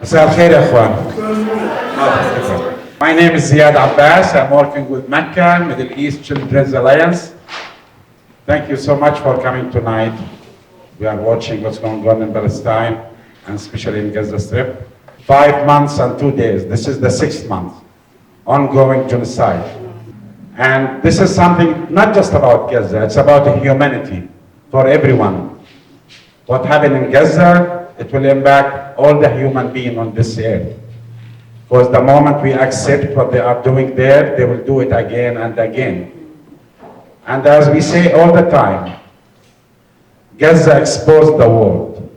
مساء الخير يا اخوان. My name is Ziad Abbas. I'm working with Mecca Middle East Children's Alliance. Thank you so much for coming tonight. We are watching what's going on in Palestine and especially in Gaza Strip. 5 months and 2 days. This is the 6th month. Ongoing genocide. And this is something not just about Gaza, it's about humanity for everyone. What happened in Gaza, it will impact all the human beings on this earth. Because the moment we accept what they are doing there, they will do it again and again. And as we say all the time, Gaza exposed the world,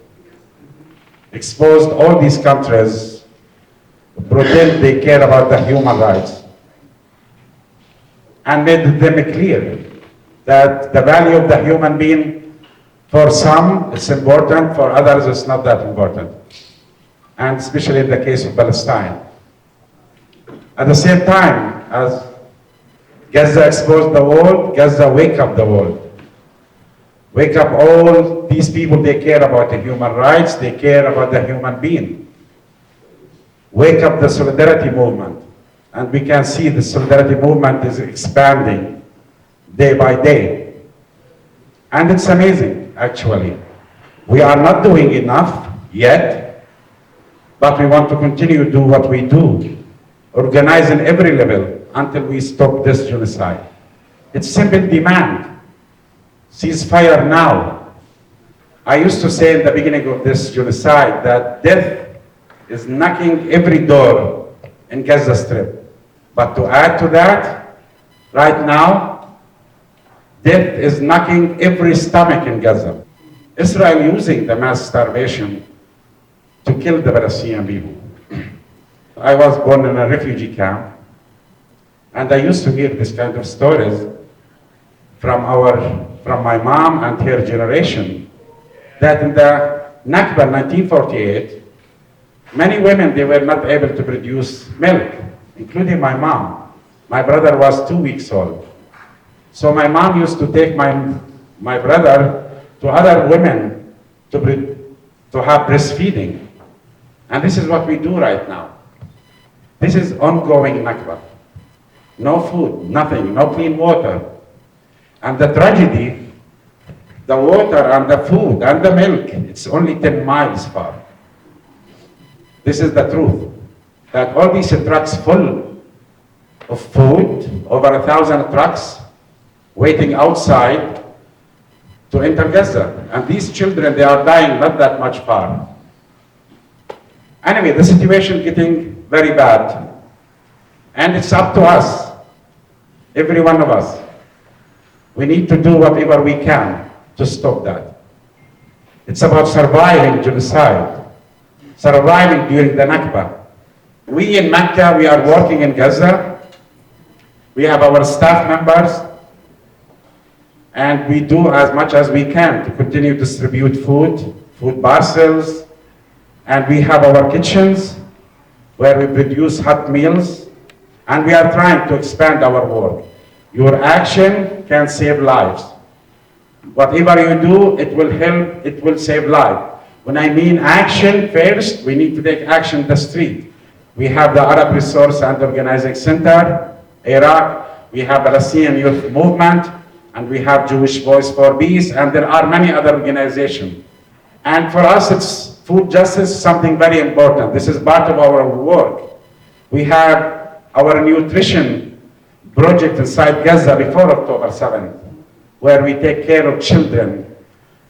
exposed all these countries, pretend they care about the human rights, and made them clear that the value of the human being, for some it's important, for others it's not that important. And especially in the case of Palestine. At the same time, as Gaza exposed the world, Gaza wake up the world. Wake up all these people, they care about the human rights, they care about the human being. Wake up the solidarity movement. And we can see the solidarity movement is expanding day by day. And it's amazing, actually. We are not doing enough yet, but we want to continue to do what we do, organize in every level until we stop this genocide. It's simple demand. Ceasefire now. I used to say in the beginning of this genocide that death is knocking every door in Gaza Strip. But to add to that, right now, death is knocking every stomach in Gaza. Israel using the mass starvation to kill the Palestinian people. I was born in a refugee camp, and I used to hear this kind of stories from my mom and her generation, that in the Nakba 1948, many women, they were not able to produce milk, including my mom. My brother was 2 weeks old. So my mom used to take my brother to other women to have breastfeeding. And this is what we do right now. This is ongoing Nakba. No food, nothing, no clean water. And the tragedy, the water and the food and the milk, it's only 10 miles far. This is the truth, that all these trucks full of food, over 1,000 trucks, waiting outside to enter Gaza. And these children, they are dying not that much far. Anyway, the situation getting very bad. And it's up to us, every one of us. We need to do whatever we can to stop that. It's about surviving genocide, surviving during the Nakba. We in Mecca, we are working in Gaza. We have our staff members, and we do as much as we can to continue to distribute food parcels, and we have our kitchens where we produce hot meals, and we are trying to expand our work. Your action can save lives. Whatever you do, it will help, it will save life. When I mean action, first, we need to take action in the street. We have the Arab Resource and Organizing Center, Iraq, we have Palestinian Youth Movement, and we have Jewish Voice for Peace, and there are many other organizations. And for us, it's food justice, something very important. This is part of our work. We have our nutrition project inside Gaza before October 7th, where we take care of children.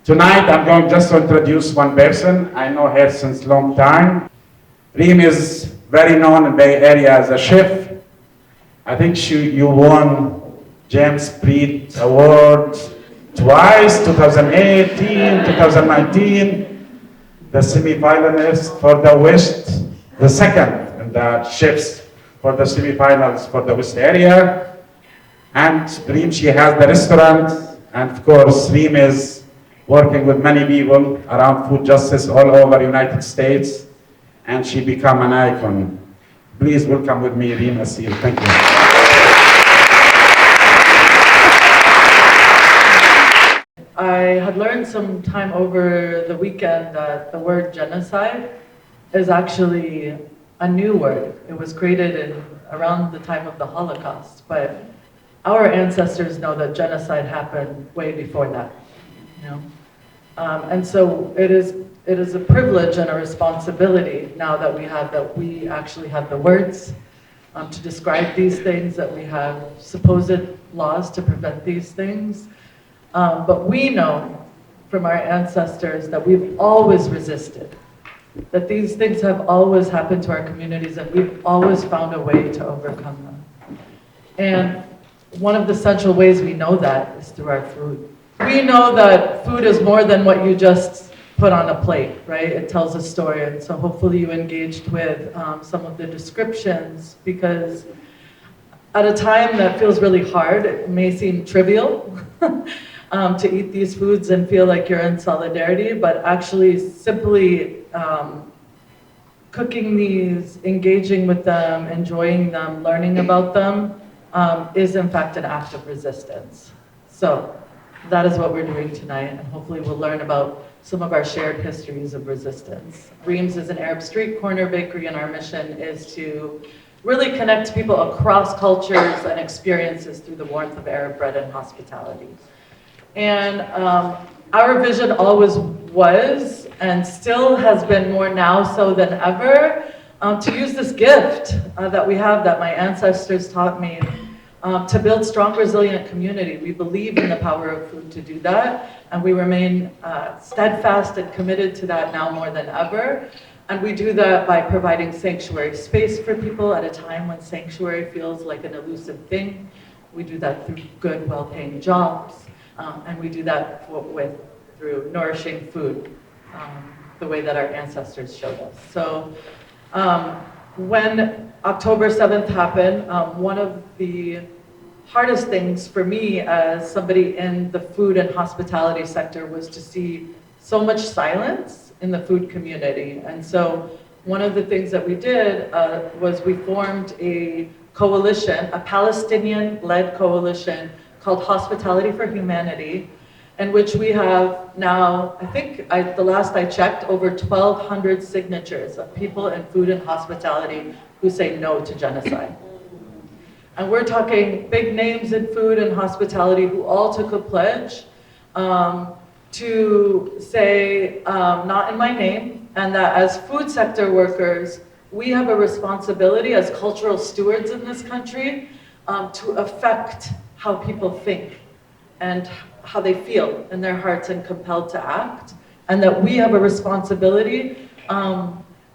Tonight, I'm going just to introduce one person. I know her since a long time. Reem is very known in Bay Area as a chef. I think you won James Preet Award twice, 2018, 2019. The semi-finalist for the West, the second in the chefs for the semi-finals for the West area. And Reem, she has the restaurant, and of course, Reem is working with many people around food justice all over the United States, and she become an icon. Please welcome with me, Reem Assil. Thank you. I had learned some time over the weekend that the word genocide is actually a new word. It was created around the time of the Holocaust, but our ancestors know that genocide happened way before that, you know? And so it is a privilege and a responsibility now that we actually have the words to describe these things, that we have supposed laws to prevent these things. But we know from our ancestors that we've always resisted, that these things have always happened to our communities, and we've always found a way to overcome them. And one of the central ways we know that is through our food. We know that food is more than what you just put on a plate, right? It tells a story, and so hopefully you engaged with some of the descriptions, because at a time that feels really hard, it may seem trivial to eat these foods and feel like you're in solidarity, but actually simply cooking these, engaging with them, enjoying them, learning about them is in fact an act of resistance. So that is what we're doing tonight, and hopefully we'll learn about some of our shared histories of resistance. Reem's is an Arab street corner bakery, and our mission is to really connect people across cultures and experiences through the warmth of Arab bread and hospitality. And our vision always was, and still has been more now so than ever, to use this gift that we have, that my ancestors taught me, to build strong, resilient community. We believe in the power of food to do that, and we remain steadfast and committed to that now more than ever. And we do that by providing sanctuary space for people at a time when sanctuary feels like an elusive thing. We do that through good, well-paying jobs, and we do that through nourishing food, the way that our ancestors showed us. So when October 7th happened, one of the hardest things for me as somebody in the food and hospitality sector was to see so much silence in the food community. And so one of the things that we did was we formed a coalition, a Palestinian-led coalition called Hospitality for Humanity, in which we have now, I think the last I checked, over 1,200 signatures of people in food and hospitality who say no to genocide. And we're talking big names in food and hospitality who all took a pledge to say, not in my name, and that as food sector workers, we have a responsibility as cultural stewards in this country to affect how people think and how they feel in their hearts and compelled to act, and that we have a responsibility,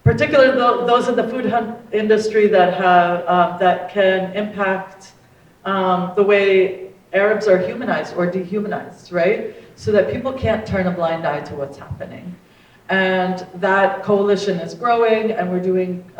particularly those in the food industry that have that can impact the way Arabs are humanized or dehumanized, right? So that people can't turn a blind eye to what's happening. And that coalition is growing, and we're doing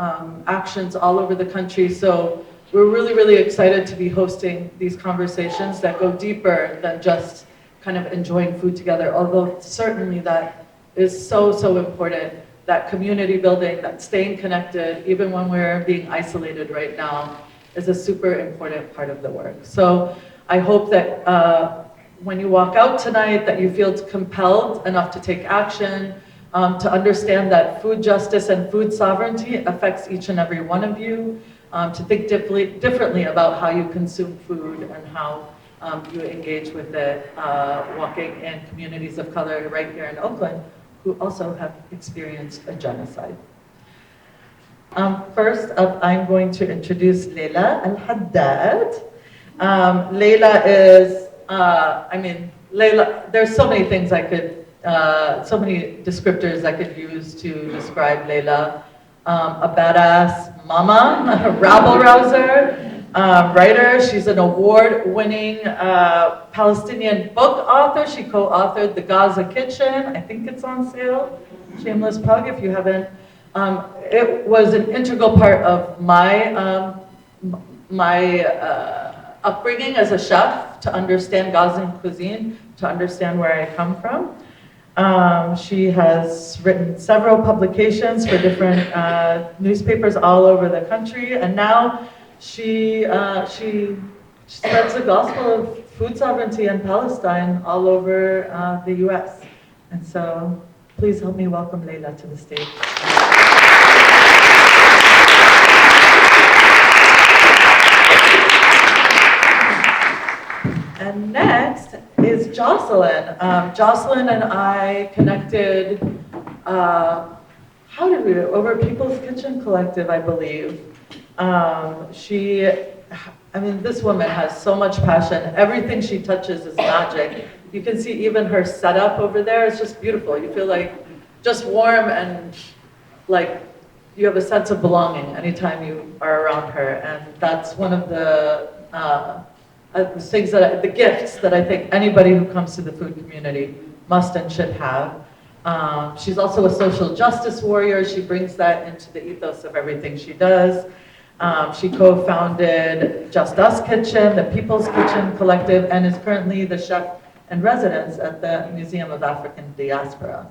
actions all over the country. So we're really, really excited to be hosting these conversations that go deeper than just kind of enjoying food together, although certainly that is so, so important. That community building, that staying connected, even when we're being isolated right now, is a super important part of the work. So I hope that when you walk out tonight, that you feel compelled enough to take action, to understand that food justice and food sovereignty affects each and every one of you, to think differently about how you consume food and how you engage with it, walking in communities of color right here in Oakland, who also have experienced a genocide. First up, I'm going to introduce Laila El-Haddad. Laila is, Laila, there's so many things I could, so many descriptors I could use to describe Laila. A badass mama, a rabble-rouser, writer. She's an award-winning Palestinian book author. She co-authored The Gaza Kitchen. I think it's on sale. Shameless plug if you haven't. It was an integral part of my upbringing as a chef, to understand Gazan cuisine, to understand where I come from. She has written several publications for different newspapers all over the country, and now she spreads the gospel of food sovereignty in Palestine all over the US. And so please help me welcome Laila to the stage. Jocelyn. Jocelyn and I connected, how did we, over People's Kitchen Collective, I believe. This woman has so much passion. Everything she touches is magic. You can see even her setup over there. It's just beautiful. You feel like just warm and like you have a sense of belonging anytime you are around her. And that's one of the things the gifts that I think anybody who comes to the food community must and should have. She's also a social justice warrior. She brings that into the ethos of everything she does. She co-founded JUSTUS Kitchen, the People's Kitchen Collective, and is currently the chef in residence at the Museum of African Diaspora.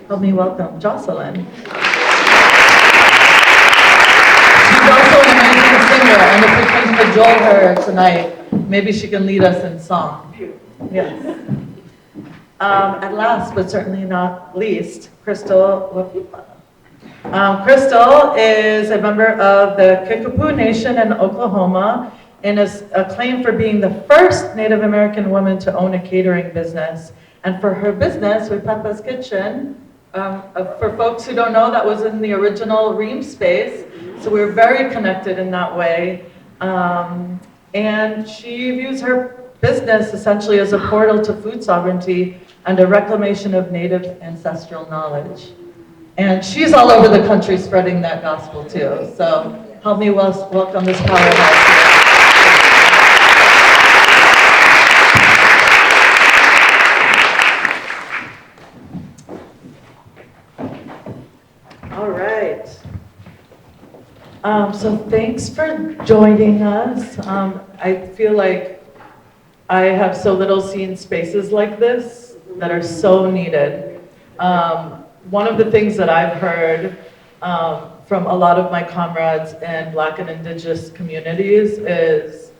Help me welcome Jocelyn. She's also an amazing singer, and if we can cajole her tonight, maybe she can lead us in song. Yes. And last, but certainly not least, Crystal Wapipa. Crystal is a member of the Kickapoo Nation in Oklahoma and is acclaimed for being the first Native American woman to own a catering business. And for her business, Wapipa's Kitchen, for folks who don't know, that was in the original Ream space. So we're very connected in that way. And she views her business essentially as a portal to food sovereignty and a reclamation of Native ancestral knowledge. And she's all over the country spreading that gospel too. So help me welcome this powerhouse. All right. So thanks for joining us. I feel like I have so little seen spaces like this that are so needed. One of the things that I've heard from a lot of my comrades in Black and Indigenous communities is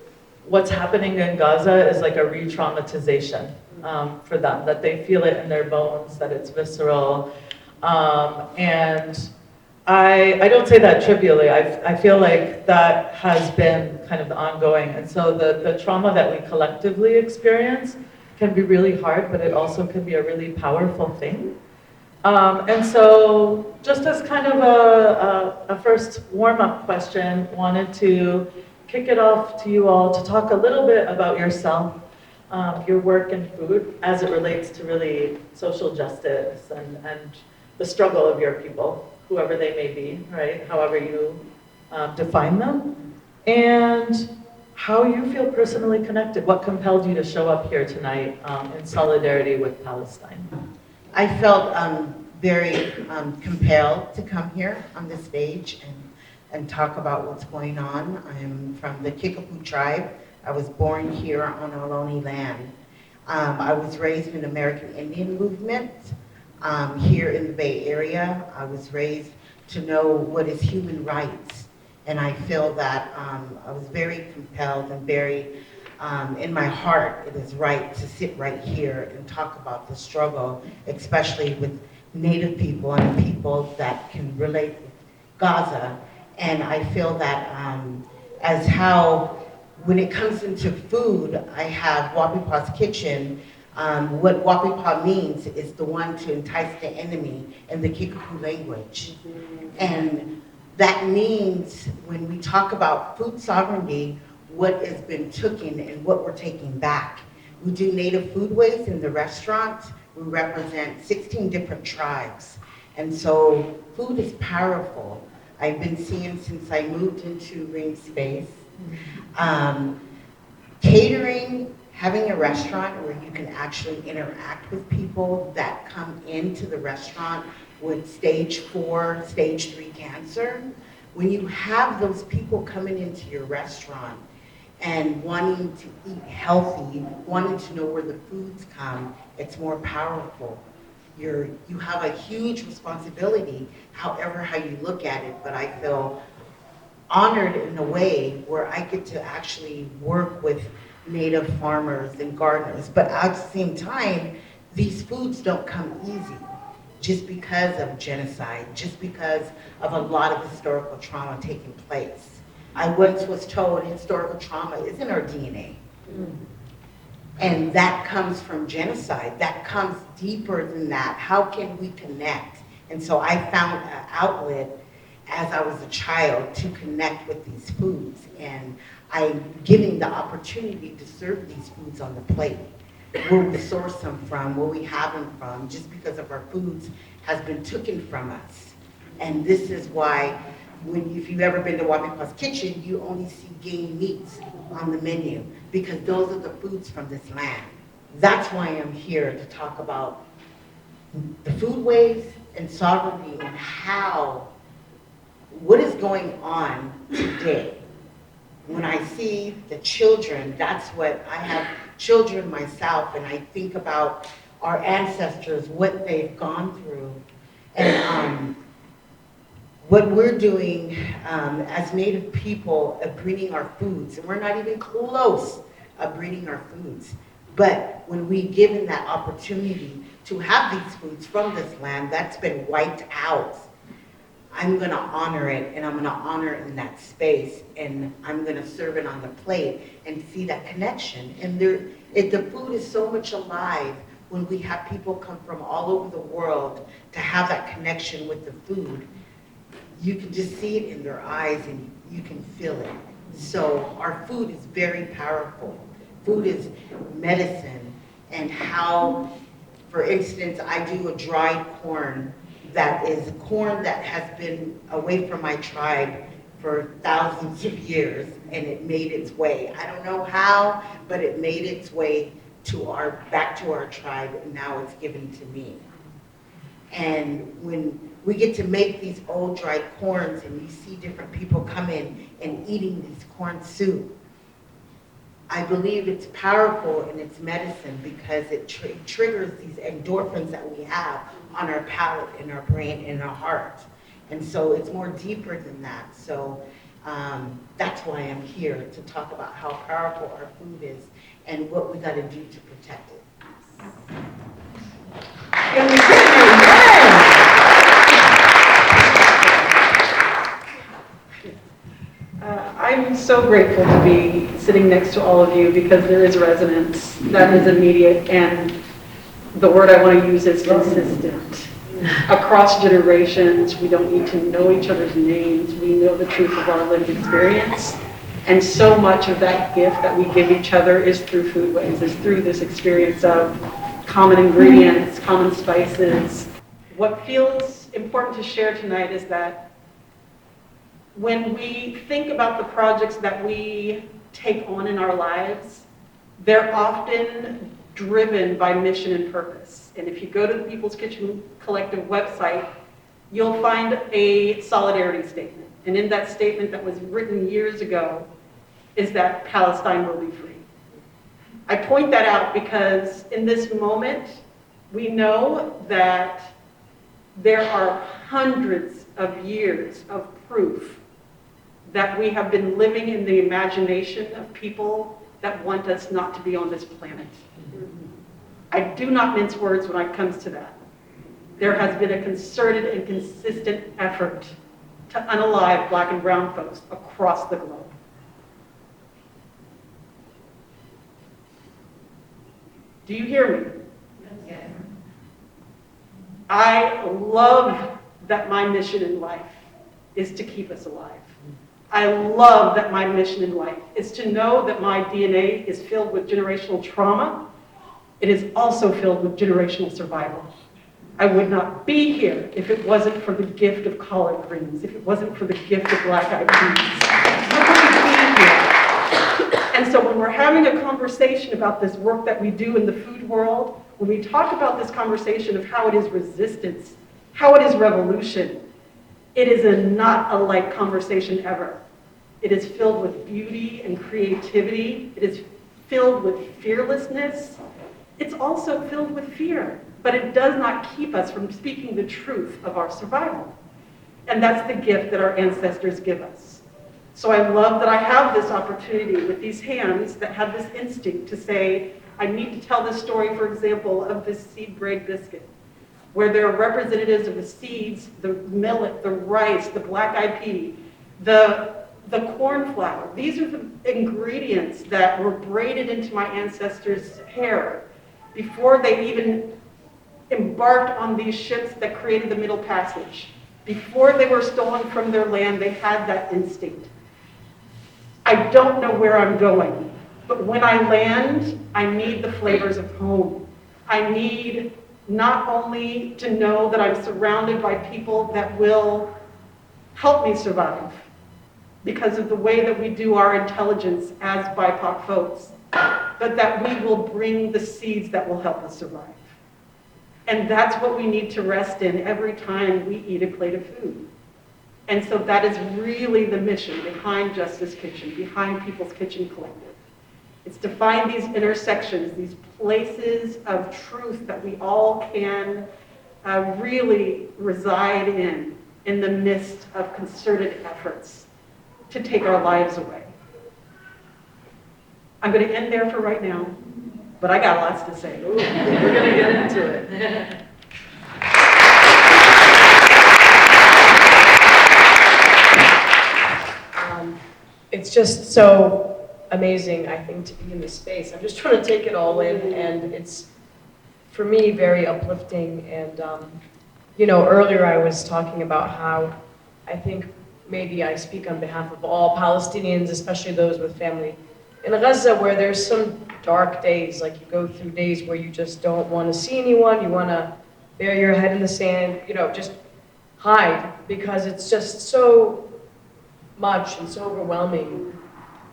what's happening in Gaza is like a re-traumatization for them, that they feel it in their bones, that it's visceral. And I don't say that trivially. I feel like that has been kind of the ongoing. And so the trauma that we collectively experience can be really hard, but it also can be a really powerful thing. And so just as kind of a first warm-up question, wanted to kick it off to you all to talk a little bit about yourself, your work in food as it relates to really social justice and the struggle of your people, whoever they may be, right? However you define them, and how you feel personally connected. What compelled you to show up here tonight in solidarity with Palestine? I felt very compelled to come here on the stage and talk about what's going on. I'm from the Kickapoo tribe. I was born here on Ohlone land. I was raised in the American Indian movement here in the Bay Area. I was raised to know what is human rights. And I feel that I was very compelled and very in my heart, it is right to sit right here and talk about the struggle, especially with Native people and people that can relate with Gaza. And I feel that as how, when it comes into food, I have Wapipa's Kitchen. What Wapipa means is the one to entice the enemy in the Kickapoo language. And that means when we talk about food sovereignty, what has been taken and what we're taking back. We do native foodways in the restaurant. We represent 16 different tribes. And so food is powerful. I've been seeing since I moved into Ring Space. Catering, having a restaurant where you can actually interact with people that come into the restaurant with stage 4, stage 3 cancer. When you have those people coming into your restaurant and wanting to eat healthy, wanting to know where the foods come, it's more powerful. You have a huge responsibility, however how you look at it, but I feel honored in a way where I get to actually work with native farmers and gardeners. But at the same time, these foods don't come easy just because of genocide, just because of a lot of historical trauma taking place. I once was told historical trauma is in our DNA. And that comes from genocide. That comes deeper than that. How can we connect? And so I found an outlet as I was a child to connect with these foods. And I'm giving the opportunity to serve these foods on the plate. Where we source them from, where we have them from, just because of our foods has been taken from us. And this is why, if you've ever been to Gaza Kitchen, you only see game meats on the menu, because those are the foods from this land. That's why I'm here to talk about the foodways and sovereignty and what is going on today. When I see the children, that's what I have children myself, and I think about our ancestors, what they've gone through, and what we're doing as Native people of breeding our foods, and we're not even close of breeding our foods. But when we given that opportunity to have these foods from this land that's been wiped out, I'm gonna honor it, and I'm gonna honor it in that space, and I'm gonna serve it on the plate and see that connection. And the food is so much alive when we have people come from all over the world to have that connection with the food. You can just see it in their eyes and you can feel it. So our food is very powerful. Food is medicine, and how, for instance, I do a dried corn that is corn that has been away from my tribe for thousands of years, and it made its way. I don't know how, but it made its way back to our tribe, and now it's given to me. And when we get to make these old dried corns, and you see different people come in and eating these corn soup, I believe it's powerful and it's medicine, because it triggers these endorphins that we have on our palate, in our brain, in our heart. And so it's more deeper than that. So that's why I'm here, to talk about how powerful our food is and what we gotta do to protect it. I'm so grateful to be sitting next to all of you, because there is resonance that is immediate, and the word I want to use is consistent. Across generations, we don't need to know each other's names. We know the truth of our lived experience. And so much of that gift that we give each other is through foodways, is through this experience of common ingredients, common spices. What feels important to share tonight is that when we think about the projects that we take on in our lives, they're often driven by mission and purpose. And if you go to the People's Kitchen Collective website, you'll find a solidarity statement. And in that statement that was written years ago is that Palestine will be free. I point that out because in this moment, we know that there are hundreds of years of proof that we have been living in the imagination of people that want us not to be on this planet. I do not mince words when it comes to that. There has been a concerted and consistent effort to unalive Black and brown folks across the globe. Do you hear me? Yes. I love that my mission in life is to keep us alive. I love that my mission in life is to know that my DNA is filled with generational trauma. It is also filled with generational survival. I would not be here if it wasn't for the gift of collard greens, if it wasn't for the gift of black-eyed peas. I wouldn't be here. And so when we're having a conversation about this work that we do in the food world, when we talk about this conversation of how it is resistance, how it is revolution, it is a not a light conversation ever. It is filled with beauty and creativity. It is filled with fearlessness. It's also filled with fear, but it does not keep us from speaking the truth of our survival. And that's the gift that our ancestors give us. So I love that I have this opportunity with these hands that have this instinct to say, I need to tell this story, for example, of this seed braid biscuit, where there are representatives of the seeds, the millet, the rice, the black-eyed pea, the the corn flour. These are the ingredients that were braided into my ancestors' hair before they even embarked on these ships that created the Middle Passage. Before they were stolen from their land, they had that instinct. I don't know where I'm going, but when I land, I need the flavors of home. I need not only to know that I'm surrounded by people that will help me survive because of the way that we do our intelligence as BIPOC folks, but that we will bring the seeds that will help us survive. And that's what we need to rest in every time we eat a plate of food. And so that is really the mission behind Justice Kitchen, behind People's Kitchen Collective. It's to find these intersections, these places of truth that we all can really reside in the midst of concerted efforts to take our lives away. I'm going to end there for right now, but I got lots to say. Ooh, we're going to get into it. It's just so amazing, I think, to be in this space. I'm just trying to take it all in, and it's, for me, very uplifting. And, earlier I was talking about how I think maybe I speak on behalf of all Palestinians, especially those with family in Gaza, where there's some dark days, like you go through days where you just don't want to see anyone, you want to bury your head in the sand, just hide, because it's just so much and so overwhelming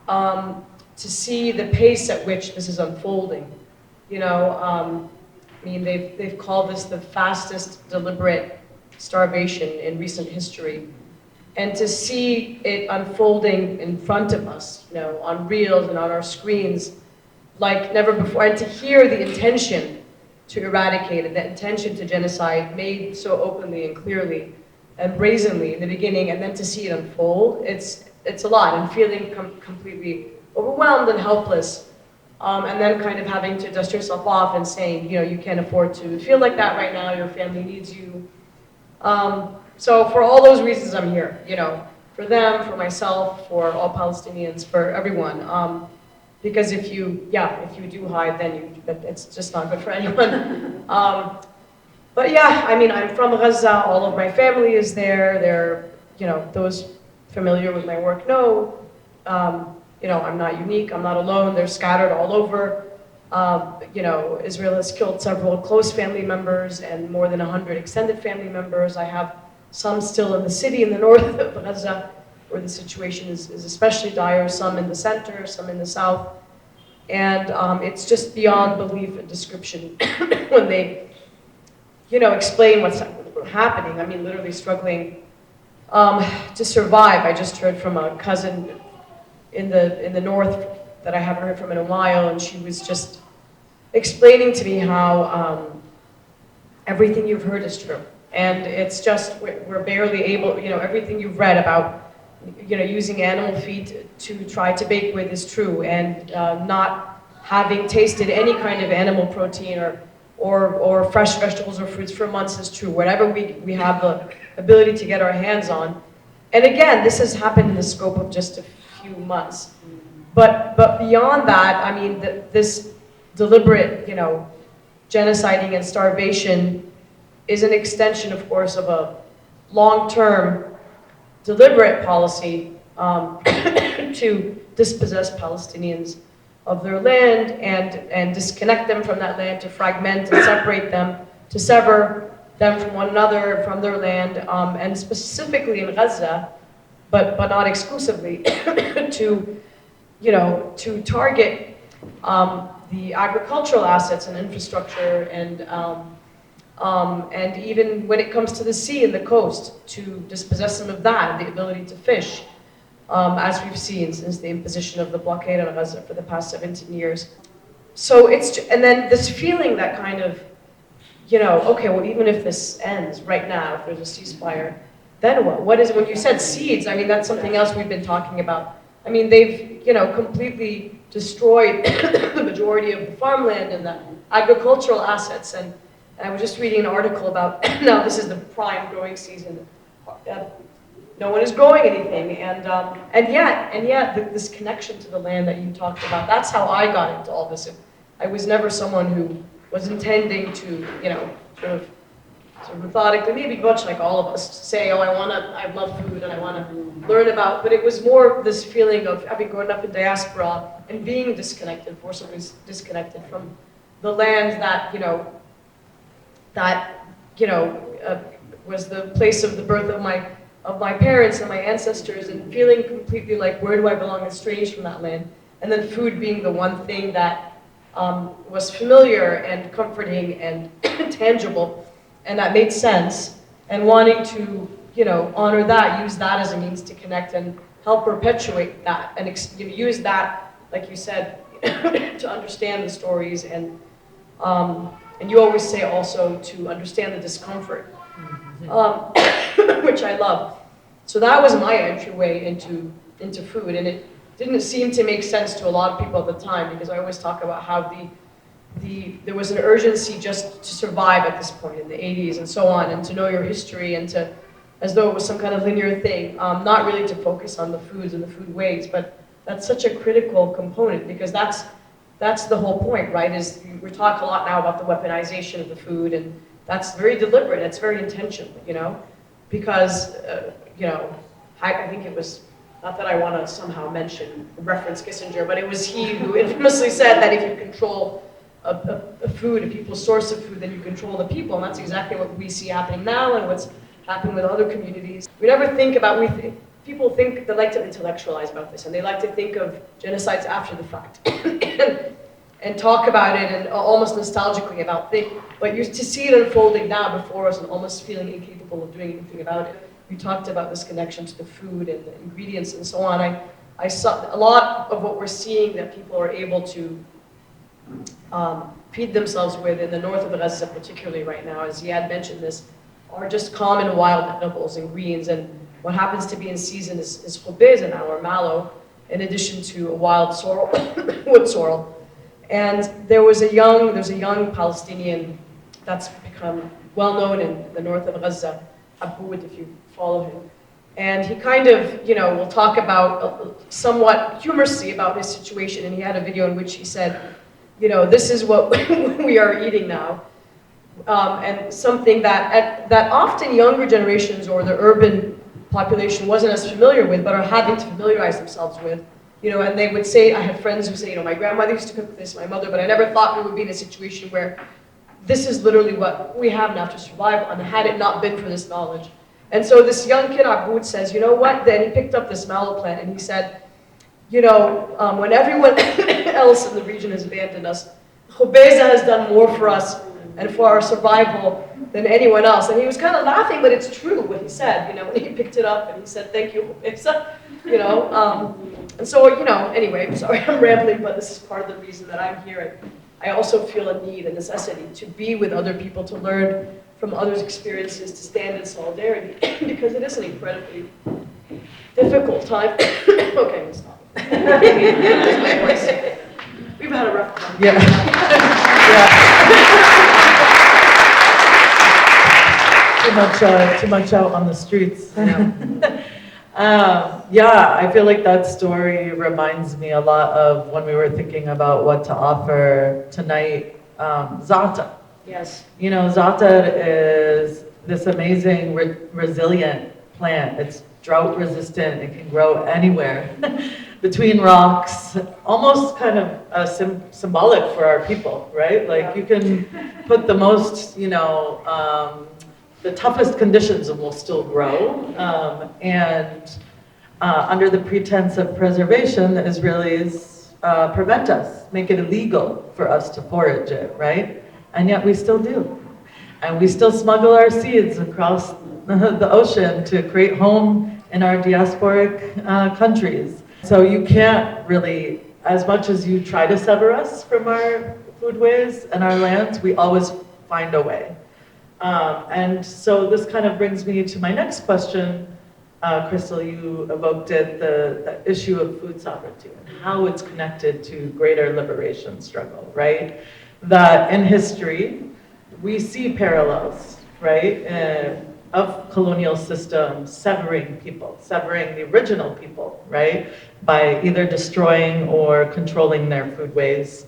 to see the pace at which this is unfolding. They've called this the fastest deliberate starvation in recent history. And to see it unfolding in front of us, on reels and on our screens, like never before, and to hear the intention to eradicate it, the intention to genocide made so openly and clearly and brazenly in the beginning, and then to see it unfold, it's a lot. And feeling completely overwhelmed and helpless, and then kind of having to dust yourself off and saying, you can't afford to feel like that right now, your family needs you. So for all those reasons I'm here, for them, for myself, for all Palestinians, for everyone. Because if you do hide, then it's just not good for anyone. But yeah, I'm from Gaza, all of my family is there. They're, those familiar with my work know, I'm not unique, I'm not alone, they're scattered all over. Israel has killed several close family members and more than 100 extended family members. I have some still in the city in the north of Gaza, where the situation is especially dire, some in the center, some in the south. And it's just beyond belief and description when they, explain what's happening. Literally struggling to survive. I just heard from a cousin in the north that I haven't heard from in a while, and she was just explaining to me how everything you've heard is true. And it's just, we're barely able, everything you've read about, using animal feed to try to bake with is true, and not having tasted any kind of animal protein or fresh vegetables or fruits for months is true. Whatever we have the ability to get our hands on. And again, this has happened in the scope of just a few months. But beyond that, this deliberate, genociding and starvation is an extension, of course, of a long-term, deliberate policy to dispossess Palestinians of their land and disconnect them from that land, to fragment and separate them, to sever them from one another, from their land, and specifically in Gaza, but not exclusively, to target the agricultural assets and infrastructure and even when it comes to the sea and the coast, to dispossess them of that, the ability to fish, as we've seen since the imposition of the blockade on Gaza for the past 17 years. So and then this feeling that kind of, okay, well, even if this ends right now, if there's a ceasefire, then what? What is it? When you said seeds, that's something else we've been talking about. They've, completely destroyed the majority of the farmland and the agricultural assets. And I was just reading an article about, now this is the prime growing season, no one is growing anything, and yet this connection to the land that you talked about, that's how I got into all this. I was never someone who was intending to, sort of methodically, maybe much like all of us, say, oh, I love food and I want to learn about, but it was more this feeling of having grown up in diaspora and being disconnected, forcibly disconnected from the land that, was the place of the birth of my parents and my ancestors, and feeling completely like, where do I belong, estranged from that land, and then food being the one thing that was familiar and comforting and tangible, and that made sense, and wanting to, honor that, use that as a means to connect and help perpetuate that, and use that, like you said, to understand the stories, and you always say also to understand the discomfort, which I love. So that was my entryway into food, and it didn't seem to make sense to a lot of people at the time, because I always talk about how there was an urgency just to survive at this point in the 80s and so on, and to know your history, and to, as though it was some kind of linear thing, not really to focus on the foods and the food ways, but that's such a critical component, because that's the whole point, right? Is we talk a lot now about the weaponization of the food, and that's very deliberate, it's very intentional, because, I think it was, not that I want to somehow reference Kissinger, but it was he who infamously said that if you control a food, a people's source of food, then you control the people, and that's exactly what we see happening now, and what's happening with other communities. We never think about, people think, they like to intellectualize about this, and they like to think of genocides after the fact, and talk about it, and almost nostalgically about things, but to see it unfolding now before us, and almost feeling incapable of doing anything about it. You talked about this connection to the food and the ingredients and so on. I saw a lot of what we're seeing that people are able to feed themselves with in the north of Gaza, particularly right now, as Ziad mentioned this, are just common wild edibles and greens, and what happens to be in season is khubeza now, or mallow, in addition to a wild sorrel, wood sorrel. And there's a young Palestinian that's become well known in the north of Gaza, Aboud, if you follow him. And he kind of, will talk about, somewhat humorously about his situation, and he had a video in which he said, this is what we are eating now. And something that often younger generations or the urban population wasn't as familiar with, but are having to familiarize themselves with. And they would say, I had friends who say, my grandmother used to cook this, my mother, but I never thought we would be in a situation where this is literally what we have now to survive on, had it not been for this knowledge. And so this young kid, Aboud, says, you know what? Then he picked up this mallow plant and he said, when everyone else in the region has abandoned us, khubeza has done more for us and for our survival than anyone else. And he was kind of laughing, but it's true what he said, when he picked it up and he said, thank you, khubeza, And so, anyway, sorry I'm rambling, but this is part of the reason that I'm here. I also feel a need, a necessity to be with other people, to learn from others' experiences, to stand in solidarity, because it is an incredibly difficult time. Okay, stop. We've had a rough time. Yeah. Too much out on the streets. I feel like that story reminds me a lot of when we were thinking about what to offer tonight, za'atar. Yes. Za'atar is this amazing, resilient plant. It's drought resistant. It can grow anywhere between rocks, almost kind of symbolic for our people, right? Like you can put the most, the toughest conditions and will still grow. Under the pretense of preservation, the Israelis prevent us, make it illegal for us to forage it, right? And yet we still do. And we still smuggle our seeds across the ocean to create home in our diasporic countries. So you can't really, as much as you try to sever us from our foodways and our lands, we always find a way. And so this kind of brings me to my next question. Crystal, you evoked it, the issue of food sovereignty and how it's connected to greater liberation struggle, right? That in history, we see parallels, right? of colonial systems severing people, severing the original people, right? By either destroying or controlling their foodways,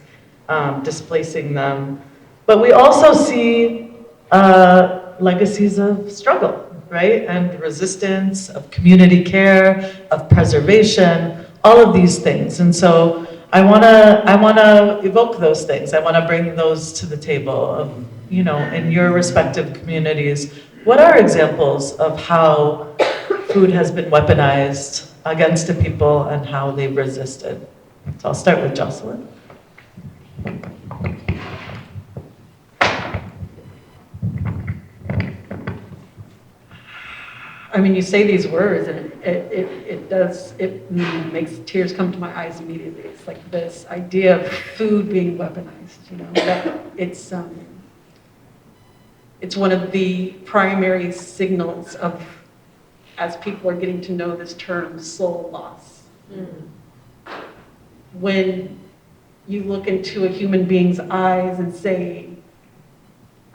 displacing them. But we also see legacies of struggle, right? And resistance, of community care, of preservation, all of these things. And so I wanna evoke those things. I wanna bring those to the table of, you know, in your respective communities, what are examples of how food has been weaponized against a people and how they've resisted? So I'll start with Jocelyn. I mean, you say these words and it makes tears come to my eyes immediately. It's like this idea of food being weaponized, you know, that it's one of the primary signals of, as people are getting to know this term, soul loss. When you look into a human being's eyes and say,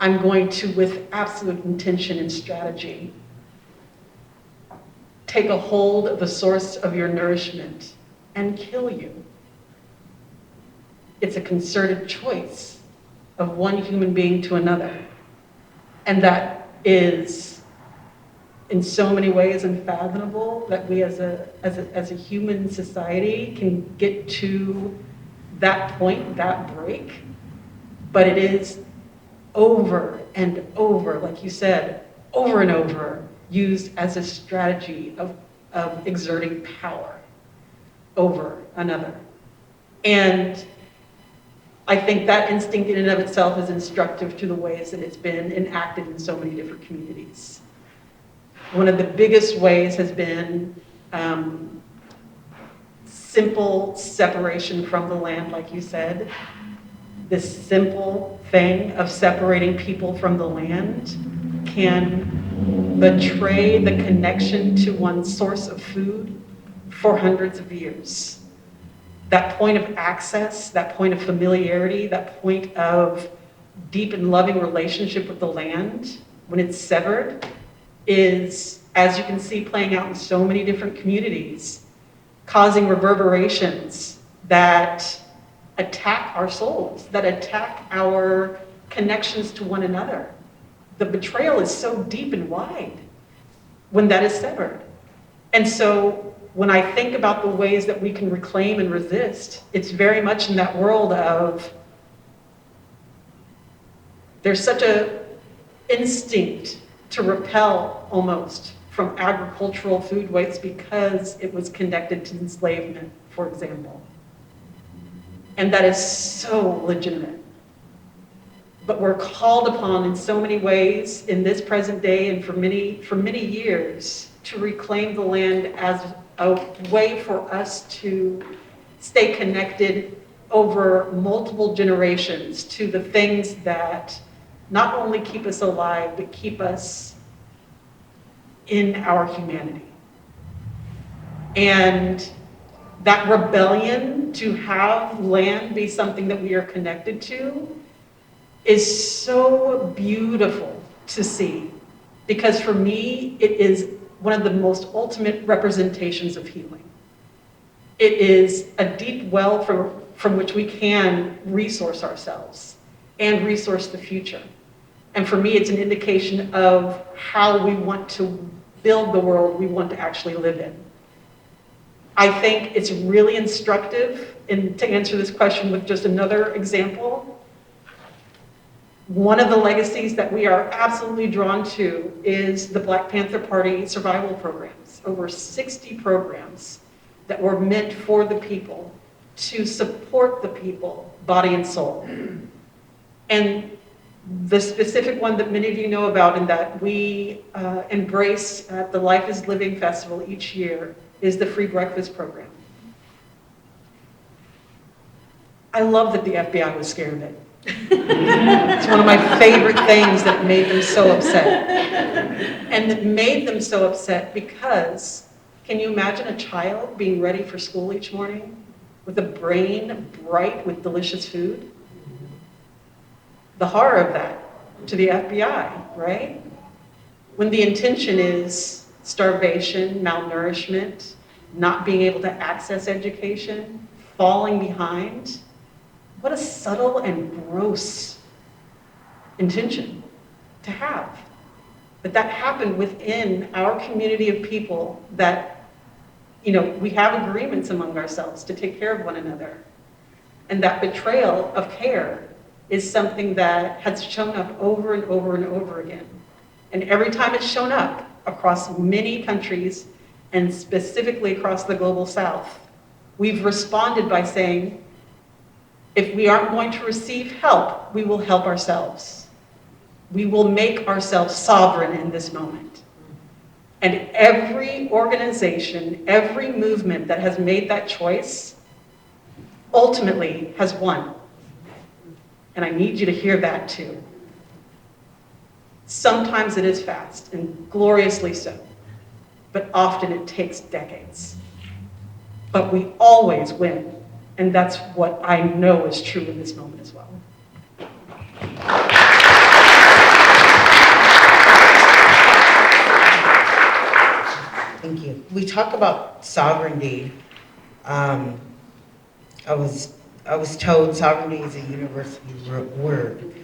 I'm going to, with absolute intention and strategy, take a hold of the source of your nourishment and kill you. It's a concerted choice of one human being to another. And that is, in so many ways, unfathomable that we as a human society can get to that point, that break. But it is over and over, like you said, over and over, used as a strategy of exerting power over another. And I think that instinct in and of itself is instructive to the ways that it's been enacted in so many different communities. One of the biggest ways has been simple separation from the land, like you said. This simple thing of separating people from the land can betray the connection to one's source of food for hundreds of years. That point of access, that point of familiarity, that point of deep and loving relationship with the land, when it's severed, is, as you can see playing out in so many different communities, causing reverberations that attack our souls, that attack our connections to one another. The betrayal is so deep and wide when that is severed. And so when I think about the ways that we can reclaim and resist, it's very much in that world of, there's such a instinct to repel almost from agricultural food waste because it was connected to enslavement, for example. And that is so legitimate. But we're called upon in so many ways in this present day and for many years to reclaim the land as a way for us to stay connected over multiple generations to the things that not only keep us alive, but keep us in our humanity. And that rebellion to have land be something that we are connected to is so beautiful to see, because for me, it is one of the most ultimate representations of healing. It is a deep well from which we can resource ourselves and resource the future. And for me, it's an indication of how we want to build the world we want to actually live in. I think it's really instructive, and to answer this question with just another example, one of the legacies that we are absolutely drawn to is the Black Panther Party survival programs. Over 60 programs that were meant for the people, to support the people, body and soul. And the specific one that many of you know about and that we embrace at the Life is Living Festival each year is the free breakfast program. I love that the FBI was scared of it. It's one of my favorite things that made them so upset. And that made them so upset because, can you imagine a child being ready for school each morning with a brain bright with delicious food? The horror of that to the FBI, right? when the intention is starvation, malnourishment, not being able to access education, falling behind, what a subtle and gross intention to have. But that happened within our community of people that, we have agreements among ourselves to take care of one another. And that betrayal of care is something that has shown up over and over and over again. And every time it's shown up across many countries, and specifically across the global south, we've responded by saying, if we aren't going to receive help, we will help ourselves. We will make ourselves sovereign in this moment. And every organization, every movement that has made that choice ultimately has won. And I need you to hear that too. Sometimes it is fast, and gloriously so, but often it takes decades. But we always win, and that's what I know is true in this moment as well. Thank you. We talk about sovereignty. I was told sovereignty is a university word.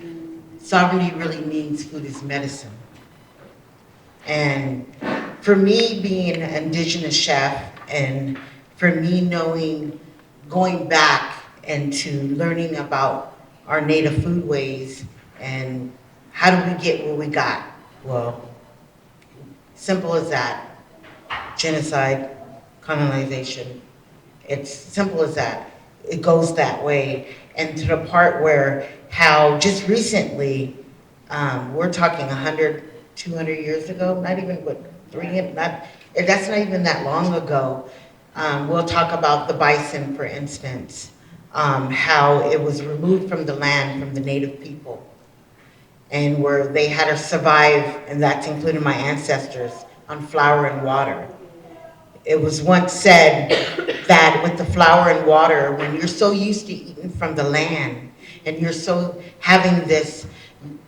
Sovereignty really means food is medicine. And for me, being an indigenous chef, and for me going back and to learning about our native foodways and how do we get where we got? Well, simple as that. Genocide, colonization. It's simple as that. It goes that way. And to the part where how just recently, we're talking 100, 200 years ago, not even what, 300, that's not even that long ago. We'll talk about the bison, for instance, how it was removed from the land, from the native people, and where they had to survive, and that's including my ancestors, on flour and water. It was once said that with the flour and water, when you're so used to eating from the land, and you're so having this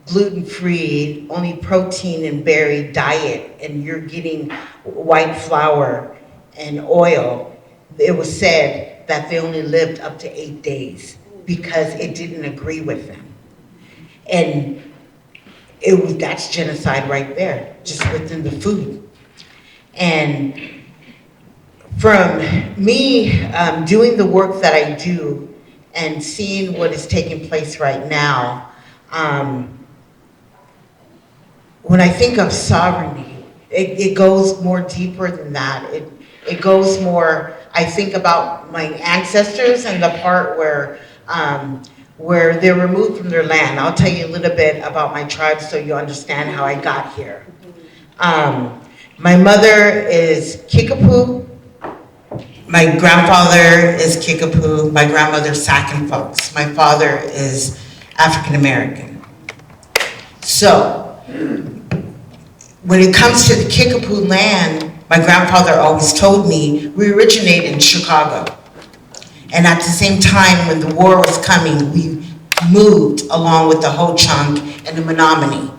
gluten-free, only protein and berry diet, and you're getting white flour and oil, it was said that they only lived up to 8 days because it didn't agree with them. And that's genocide right there, just within the food. And from me doing the work that I do and seeing what is taking place right now, when I think of sovereignty, it goes more deeper than that. It goes more, I think about my ancestors and the part where they're removed from their land. I'll tell you a little bit about my tribe so you understand how I got here. My mother is Kickapoo. My grandfather is Kickapoo. My grandmother's Sac and Fox. My father is African American. So, when it comes to the Kickapoo land, my grandfather always told me we originate in Chicago. And at the same time, when the war was coming, we moved along with the Ho-Chunk and the Menominee.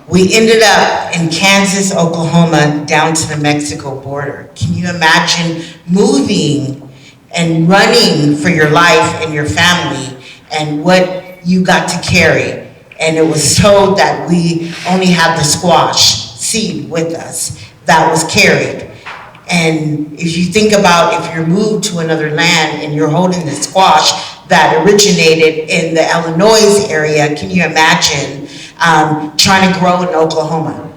We ended up in Kansas, Oklahoma, down to the Mexico border. Can you imagine moving and running for your life and your family and what you got to carry? And it was told that we only have the squash seed with us that was carried. And if you think about if you're moved to another land and you're holding the squash that originated in the Illinois area, can you imagine trying to grow in Oklahoma?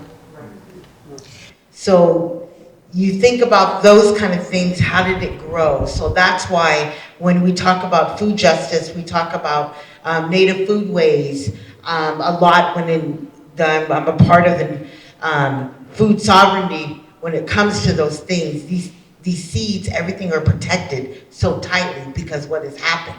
So you think about those kind of things, how did it grow? So that's why when we talk about food justice, we talk about native foodways a lot when I'm a part of the food sovereignty. When it comes to those things, these seeds, everything are protected so tightly because what has happened.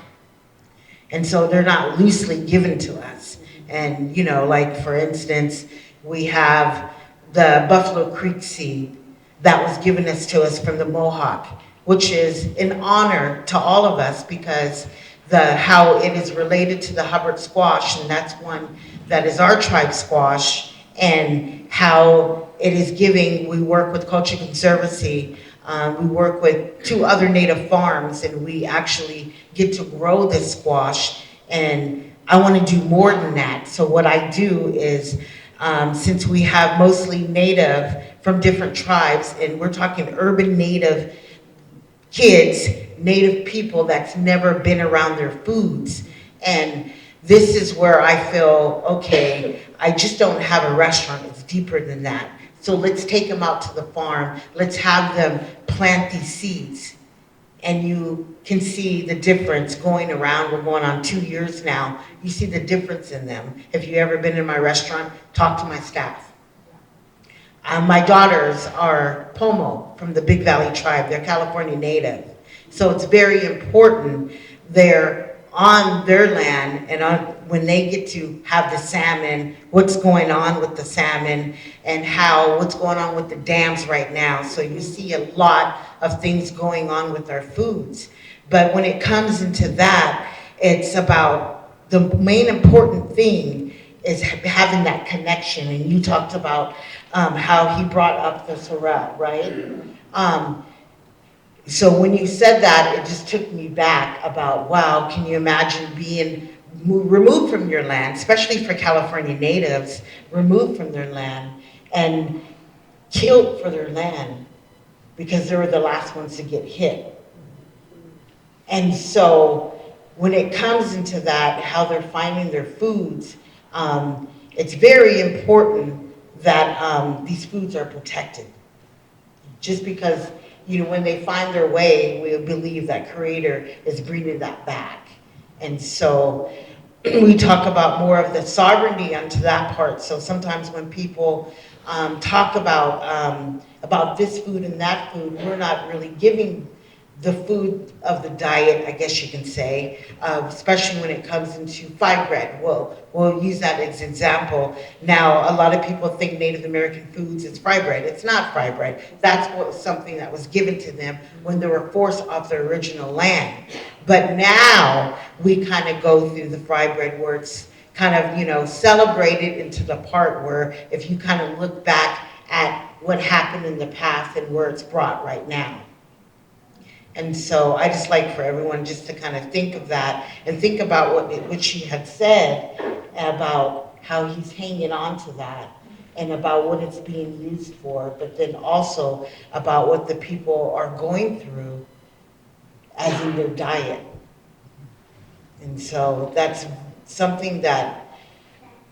And so they're not loosely given to us. And like for instance, we have the Buffalo Creek seed that was given to us from the Mohawk, which is an honor to all of us because how it is related to the Hubbard squash, and that's one that is our tribe squash. And how it is giving. We work with Culture Conservancy. We work with 2 other native farms, and we actually get to grow this squash. And I want to do more than that. So what I do is, since we have mostly native from different tribes, and we're talking urban native kids, native people that's never been around their foods. And this is where I feel, okay, I just don't have a restaurant, it's deeper than that. So let's take them out to the farm, let's have them plant these seeds. And you can see the difference going around. We're going on 2 years now. You see the difference in them. If you've ever been in my restaurant, talk to my staff. My daughters are Pomo from the Big Valley tribe. They're California native. So it's very important they're on their land, and when they get to have the salmon, what's going on with the salmon, and what's going on with the dams right now. So you see a lot of things going on with our foods. But when it comes into that, it's about the main important thing is having that connection. And you talked about how he brought up the sorrel, right? So when you said that, it just took me back about, wow, can you imagine being removed from your land, especially for California natives, removed from their land and killed for their land because they were the last ones to get hit. And so when it comes into that, how they're finding their foods, it's very important that these foods are protected. Just because, when they find their way, we believe that Creator is bringing that back. And so we talk about more of the sovereignty onto that part. So sometimes when people talk about this food and that food, we're not really giving the food of the diet, I guess you can say, especially when it comes into fine bread. We'll use that as an example. Now, a lot of people think Native American foods is fry bread. It's not fry bread. That's something that was given to them when they were forced off their original land. But now we kind of go through the fry bread where it's kind of, celebrated into the part where if you kind of look back at what happened in the past and where it's brought right now. And so I just like for everyone just to kind of think of that and think about what she had said about how he's hanging on to that and about what it's being used for, but then also about what the people are going through as in their diet. And so that's something that,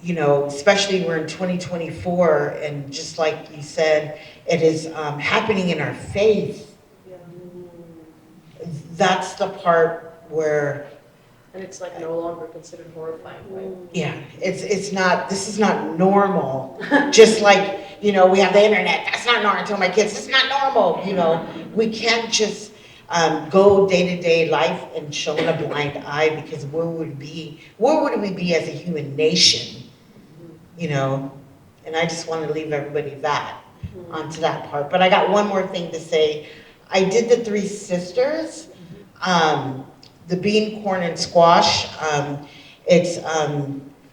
especially we're in 2024, and just like you said, it is happening in our face. That's the part where, And it's like no longer considered horrifying, right? yeah, it's not, this is not normal. Just like, we have the internet, that's not normal. I tell my kids, it's not normal, We can't just go day-to-day life and showing a blind eye, because where would we be as a human nation, And I just want to leave everybody that, onto that part. But I got one more thing to say. I did the Three Sisters, the bean, corn, and squash. It's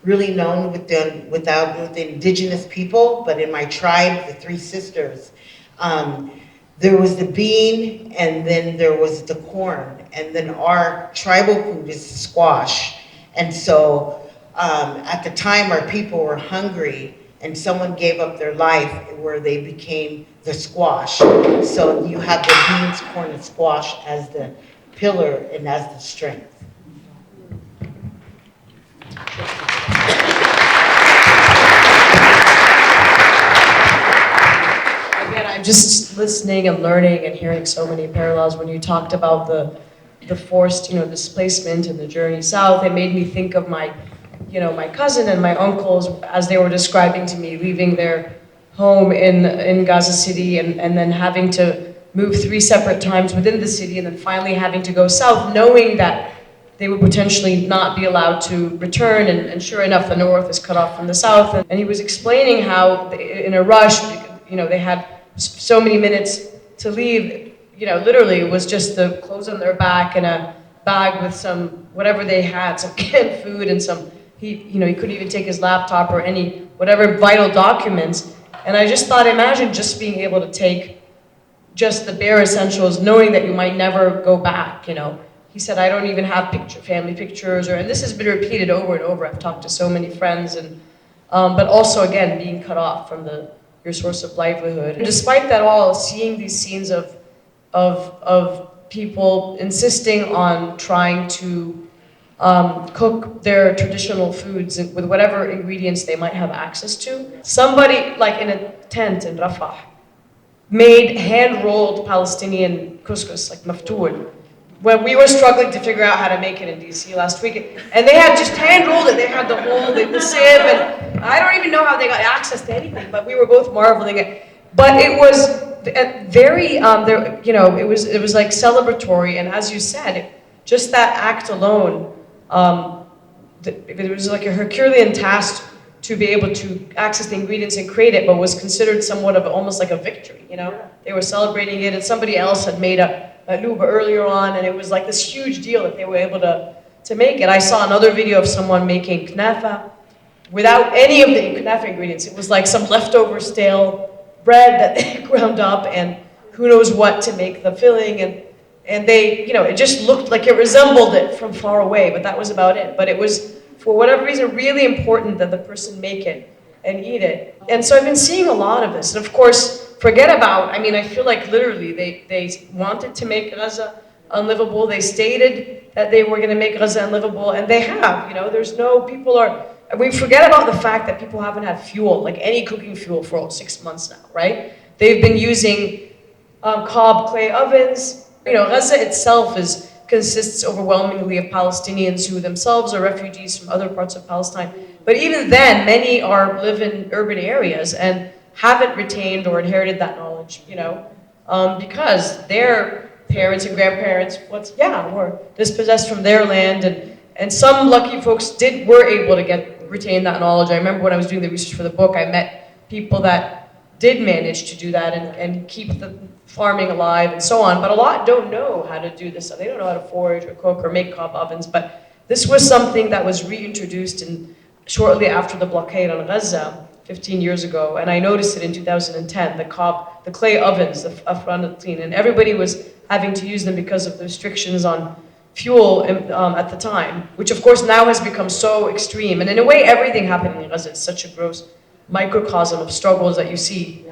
really known with the indigenous people, but in my tribe, the Three Sisters, there was the bean, and then there was the corn, and then our tribal food is the squash. And so at the time, our people were hungry, and someone gave up their life where they became the squash. So you have the beans, corn, and squash as the pillar and as the strength. Again, I'm just listening and learning and hearing so many parallels. When you talked about the forced, displacement and the journey south, it made me think of my cousin and my uncles as they were describing to me leaving their home in Gaza City and then having to move 3 separate times within the city and then finally having to go south, knowing that they would potentially not be allowed to return, and sure enough, the north is cut off from the south. And he was explaining how in a rush, they had so many minutes to leave, literally it was just the clothes on their back and a bag with some, whatever they had, some canned food and some, he couldn't even take his laptop or any, whatever vital documents. And I just thought, imagine just being able to take just the bare essentials, knowing that you might never go back, you know. He said, I don't even have family pictures, and this has been repeated over and over. I've talked to so many friends, and but also, again, being cut off from your source of livelihood. And despite that all, seeing these scenes of people insisting on trying to cook their traditional foods with whatever ingredients they might have access to. Somebody, like in a tent in Rafah, made hand-rolled Palestinian couscous, like maftoul, when we were struggling to figure out how to make it in DC last week. And they had just hand-rolled it. They had the sieve, and I don't even know how they got access to anything, but we were both marveling at it. But it was very, you know, it was like celebratory, and as you said, just that act alone, it was like a Herculean task to be able to access the ingredients and create it, but was considered somewhat of almost like a victory, you know? They were celebrating it, and somebody else had made a luba earlier on, and it was like this huge deal that they were able to make it. I saw another video of someone making knafa without any of the knafa ingredients. It was like some leftover stale bread that they ground up, and who knows what to make the filling, and they, you know, it just looked like it resembled it from far away, but that was about it. But it was, for whatever reason, really important that the person make it and eat it. And so I've been seeing a lot of this. And of course, forget about, I mean, I feel like literally they wanted to make Gaza unlivable. They stated that they were going to make Gaza unlivable, and they have, you know, there's no, people are, we forget about the fact that people haven't had fuel, like any cooking fuel, for 6 months now, right? They've been using cob clay ovens. You know, Gaza itself consists overwhelmingly of Palestinians who themselves are refugees from other parts of Palestine. But even then, many live in urban areas and haven't retained or inherited that knowledge, you know, because their parents and grandparents, were dispossessed from their land, and some lucky folks were able to retain that knowledge. I remember when I was doing the research for the book, I met people that did manage to do that and keep the farming alive and so on, but a lot don't know how to do this. They don't know how to forage or cook or make cob ovens, but this was something that was reintroduced shortly after the blockade on Gaza 15 years ago, and I noticed it in 2010, the clay ovens, the afran, and everybody was having to use them because of the restrictions on fuel at the time, which of course now has become so extreme. And in a way, everything happening in Gaza is such a gross microcosm of struggles that you see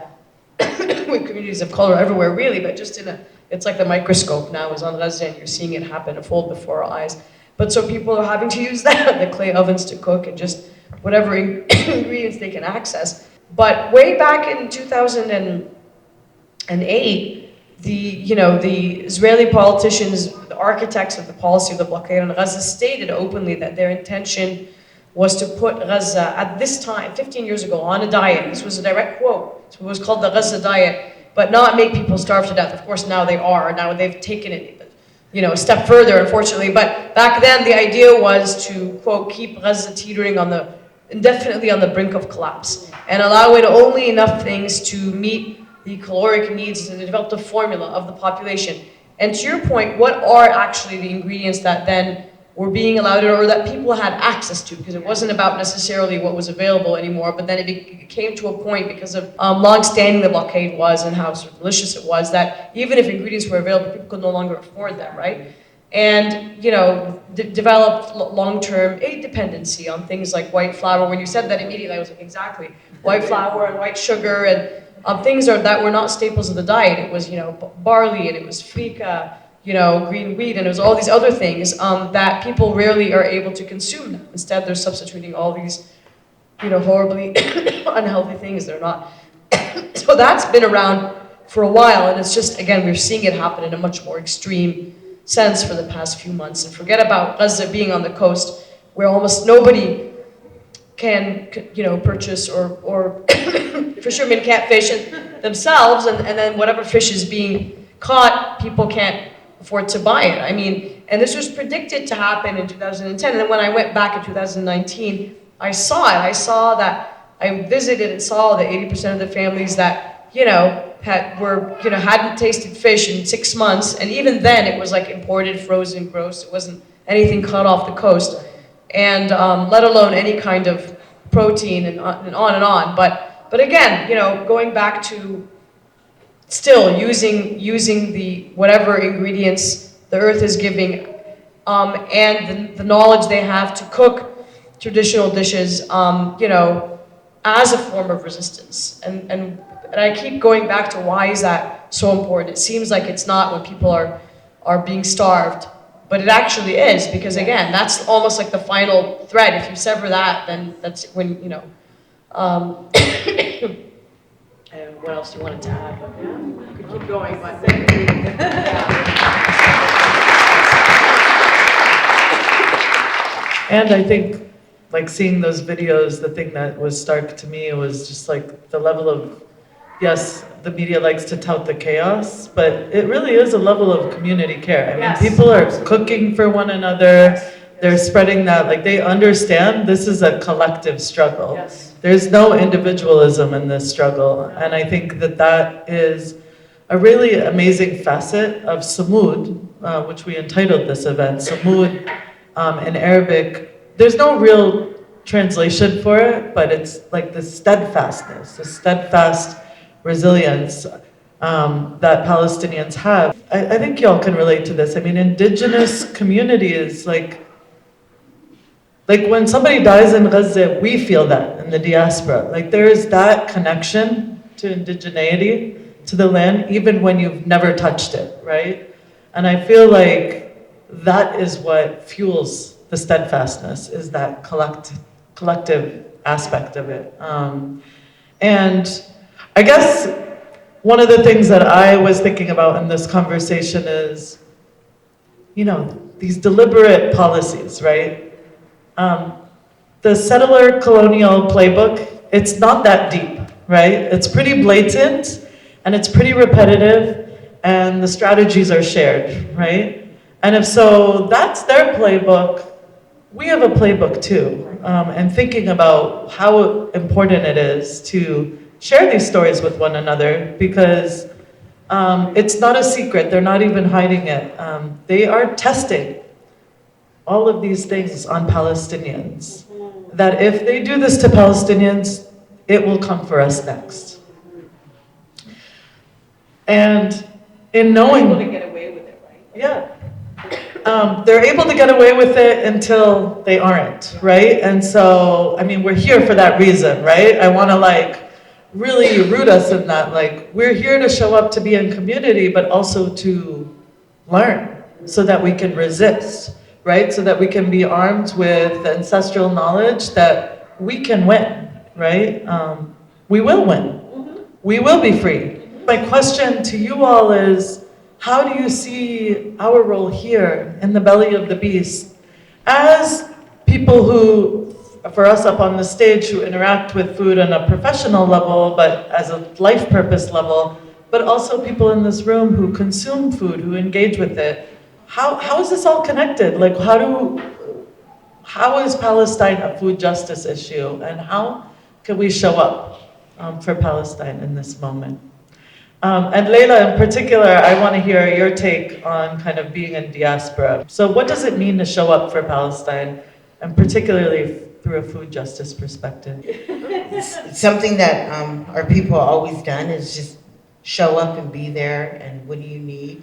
with communities of color everywhere, really, but just it's like the microscope now is on Gaza, and you're seeing it happen unfold before our eyes. But so people are having to use the clay ovens to cook, and just whatever ingredients they can access. But way back in 2008, the Israeli politicians, the architects of the policy of the blockade on Gaza, stated openly that their intention was to put Gaza, at this time, 15 years ago, on a diet. This was a direct quote. So it was called the Gaza diet, but not make people starve to death. Of course, now they are. Now they've taken it, you know, a step further, unfortunately. But back then, the idea was to, quote, keep Gaza teetering indefinitely on the brink of collapse, and allow in only enough things to meet the caloric needs and develop the formula of the population. And to your point, what are actually the ingredients that then were being allowed, or that people had access to, because it wasn't about necessarily what was available anymore, but then it came to a point, because of long-standing the blockade was and how sort of malicious it was, that even if ingredients were available, people could no longer afford them, right? And, you know, developed long-term aid dependency on things like white flour. When you said that immediately, I was like, exactly. White flour and white sugar, and things that were not staples of the diet. It was, you know, barley, and it was frika, you know, green wheat, and it was all these other things that people rarely are able to consume now. Instead, they're substituting all these, you know, horribly unhealthy things. They're not. So that's been around for a while, and it's just, again, we're seeing it happen in a much more extreme sense for the past few months. And forget about Gaza being on the coast, where almost nobody can, you know, purchase or fishermen can't fish themselves, and then whatever fish is being caught, people can't afford to buy it. I mean, and this was predicted to happen in 2010. And then when I went back in 2019, I saw it. I saw that, I visited and saw that 80% of the families that, you know, hadn't tasted fish in 6 months. And even then it was like imported, frozen, gross. It wasn't anything cut off the coast. And let alone any kind of protein and on and on. But But again, going back to still using the whatever ingredients the earth is giving, and the knowledge they have to cook traditional dishes, as a form of resistance. And I keep going back to why is that so important? It seems like it's not when people are being starved, but it actually is, because again, that's almost like the final thread. If you sever that, then that's when, and what else do you want to add? We could keep going, but And I think, like, seeing those videos, the thing that was stark to me was just like the level of, yes, the media likes to tout the chaos, but it really is a level of community care. I mean, Yes, people are absolutely. cooking for one another. They're spreading that, like, they understand this is a collective struggle. Yes. There's no individualism in this struggle. And I think that is a really amazing facet of Sumoud, which we entitled this event. Sumoud, in Arabic, there's no real translation for it, but it's like the steadfastness, the steadfast resilience that Palestinians have. I think y'all can relate to this. I mean, indigenous communities, like when somebody dies in Gaza, we feel that in the diaspora. Like, there is that connection to indigeneity, to the land, even when you've never touched it, right? And I feel like that is what fuels the steadfastness, is that collective aspect of it. And I guess one of the things that I was thinking about in this conversation is, these deliberate policies, right? The settler colonial playbook, it's not that deep, right? It's pretty blatant and it's pretty repetitive, and the strategies are shared, right? And if so, that's their playbook. We have a playbook too, and thinking about how important it is to share these stories with one another, because it's not a secret, they're not even hiding it. They are testing all of these things on Palestinians, that if they do this to Palestinians, it will come for us next. And in knowing... Able to get away with it, right? Yeah. They're able to get away with it until they aren't, right? And so, I mean, we're here for that reason, right? I want to really root us in that. We're here to show up to be in community, but also to learn so that we can resist, right? So that we can be armed with the ancestral knowledge that we can win, right? We will win. We will be free. My question to you all is, how do you see our role here in the belly of the beast as people who, for us up on the stage, who interact with food on a professional level, but as a life purpose level, but also people in this room who consume food, who engage with it? How is this all connected? How is Palestine a food justice issue, and how can we show up for Palestine in this moment? And Laila, in particular, I want to hear your take on kind of being in diaspora. So what does it mean to show up for Palestine, and particularly through a food justice perspective? It's something that our people have always done, is just show up and be there, and what do you need?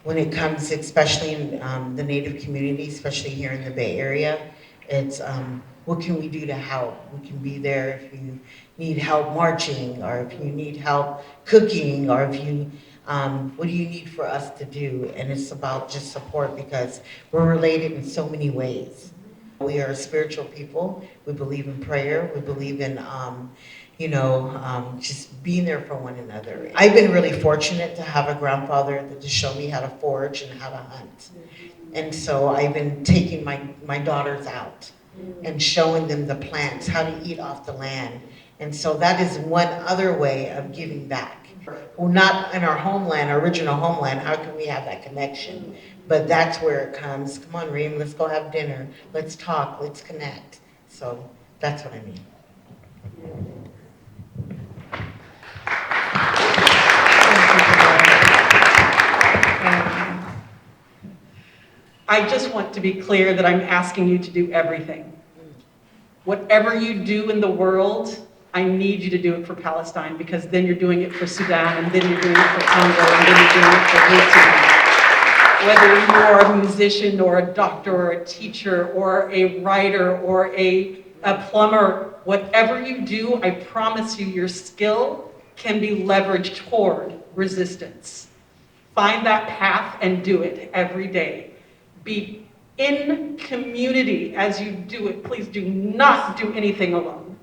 When it comes, especially in the Native community, especially here in the Bay Area, it's what can we do to help? We can be there if you need help marching, or if you need help cooking, or if you, what do you need for us to do? And it's about just support, because we're related in so many ways. We are spiritual people. We believe in prayer. We believe in, just being there for one another. I've been really fortunate to have a grandfather that just showed me how to forage and how to hunt. And so I've been taking my daughters out and showing them the plants, how to eat off the land. And so that is one other way of giving back. Well, not in our homeland, our original homeland, how can we have that connection? But that's where it comes. Come on, Reem, let's go have dinner. Let's talk, let's connect. So that's what I mean. I just want to be clear that I'm asking you to do everything. Whatever you do in the world, I need you to do it for Palestine, because then you're doing it for Sudan, and then you're doing it for Congo, and then you're doing it for Haiti. Whether you're a musician or a doctor or a teacher or a writer or a plumber, whatever you do, I promise you your skill can be leveraged toward resistance. Find that path and do it every day. Be in community as you do it. Please do not do anything alone.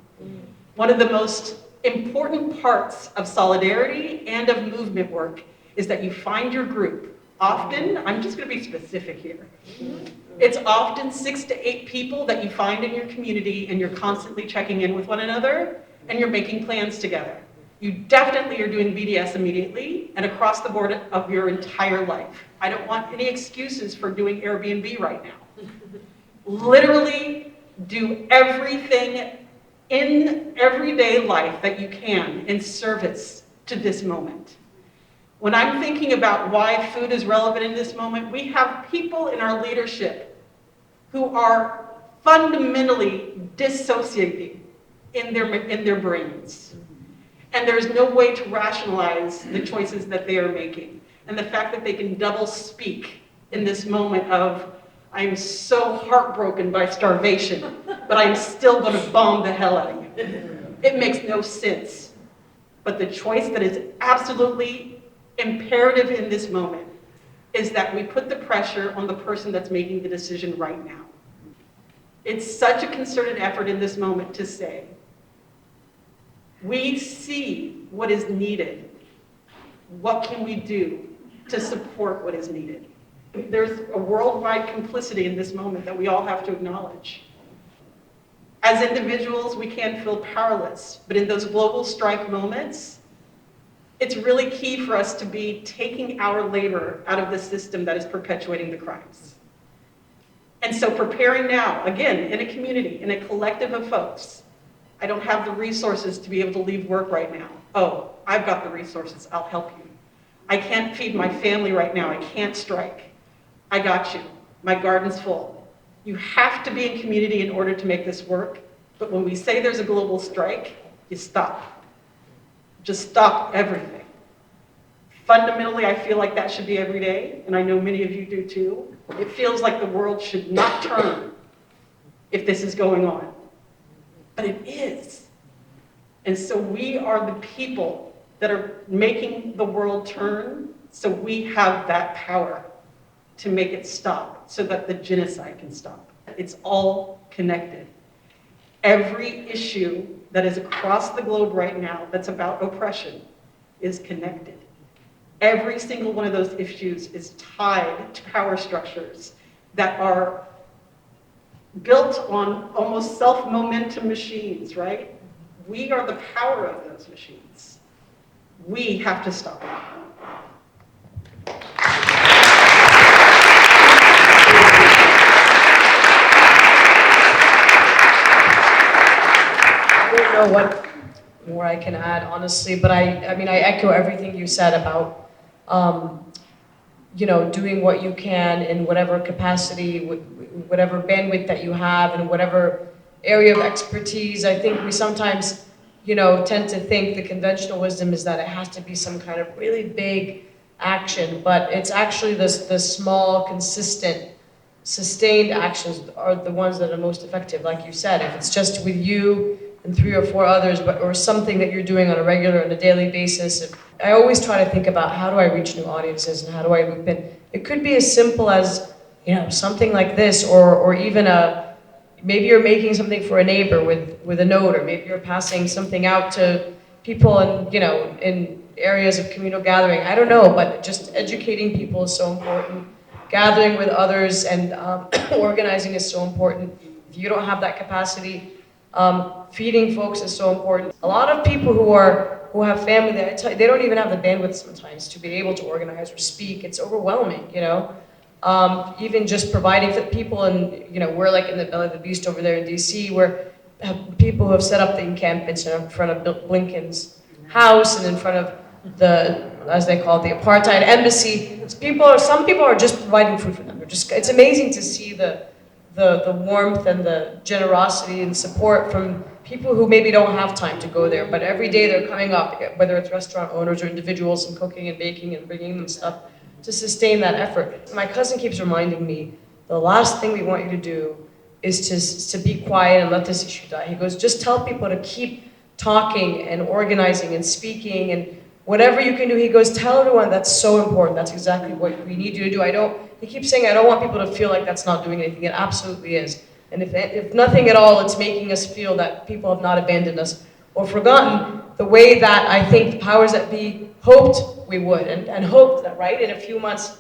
One of the most important parts of solidarity and of movement work is that you find your group. Often, I'm just going to be specific here. It's often 6 to 8 people that you find in your community, and you're constantly checking in with one another, and you're making plans together. You definitely are doing BDS immediately and across the board of your entire life. I don't want any excuses for doing Airbnb right now. Literally do everything in everyday life that you can in service to this moment. When I'm thinking about why food is relevant in this moment, we have people in our leadership who are fundamentally dissociating in their brains. And there's no way to rationalize the choices that they are making. And the fact that they can double speak in this moment of, I'm so heartbroken by starvation, but I'm still going to bomb the hell out of you. It makes no sense. But the choice that is absolutely imperative in this moment is that we put the pressure on the person that's making the decision right now. It's such a concerted effort in this moment to say, we see what is needed. What can we do to support what is needed? There's a worldwide complicity in this moment that we all have to acknowledge. As individuals, we can feel powerless, but in those global strike moments, it's really key for us to be taking our labor out of the system that is perpetuating the crimes. And so preparing now, again, in a community, in a collective of folks. I don't have the resources to be able to leave work right now. Oh, I've got the resources, I'll help you. I can't feed my family right now, I can't strike. I got you, my garden's full. You have to be in community in order to make this work, but when we say there's a global strike, you stop. Just stop everything. Fundamentally, I feel like that should be every day, and I know many of you do too. It feels like the world should not turn if this is going on. But it is. And so we are the people that are making the world turn, so we have that power to make it stop, so that the genocide can stop. It's all connected. Every issue that is across the globe right now that's about oppression is connected. Every single one of those issues is tied to power structures that are built on almost self-momentum machines, right? We are the power of those machines. We have to stop it. I don't know what more I can add, honestly, but I mean, I echo everything you said about, doing what you can in whatever capacity, whatever bandwidth that you have, and whatever area of expertise. I think we sometimes, tend to think the conventional wisdom is that it has to be some kind of really big action, but it's actually the small, consistent, sustained actions are the ones that are most effective. Like you said, if it's just with you and 3 or 4 others, or something that you're doing on a regular and a daily basis. I always try to think about, how do I reach new audiences and how do I loop in? It could be as simple as, something like this, or even maybe you're making something for a neighbor with a note, or maybe you're passing something out to people in areas of communal gathering. I don't know, but just educating people is so important. Gathering with others and organizing is so important. If you don't have that capacity, feeding folks is so important. A lot of people who have family, they don't even have the bandwidth sometimes to be able to organize or speak. It's overwhelming, Even just providing for people, and we're like in the belly of the beast over there in DC, where people who have set up the encampments in front of Blinken's house and in front of the, as they call it, the apartheid embassy. Some people are just providing food for them. It's amazing to see the warmth and the generosity and support from people who maybe don't have time to go there, but every day they're coming up, whether it's restaurant owners or individuals, and cooking and baking and bringing them stuff to sustain that effort. My cousin keeps reminding me, the last thing we want you to do is to be quiet and let this issue die. He goes, just tell people to keep talking and organizing and speaking and whatever you can do. He goes, tell everyone that's so important. That's exactly what we need you to do. He keeps saying, I don't want people to feel like that's not doing anything. It absolutely is. And if nothing at all, it's making us feel that people have not abandoned us or forgotten the way that I think the powers that be hoped we would, and hoped that, right, in a few months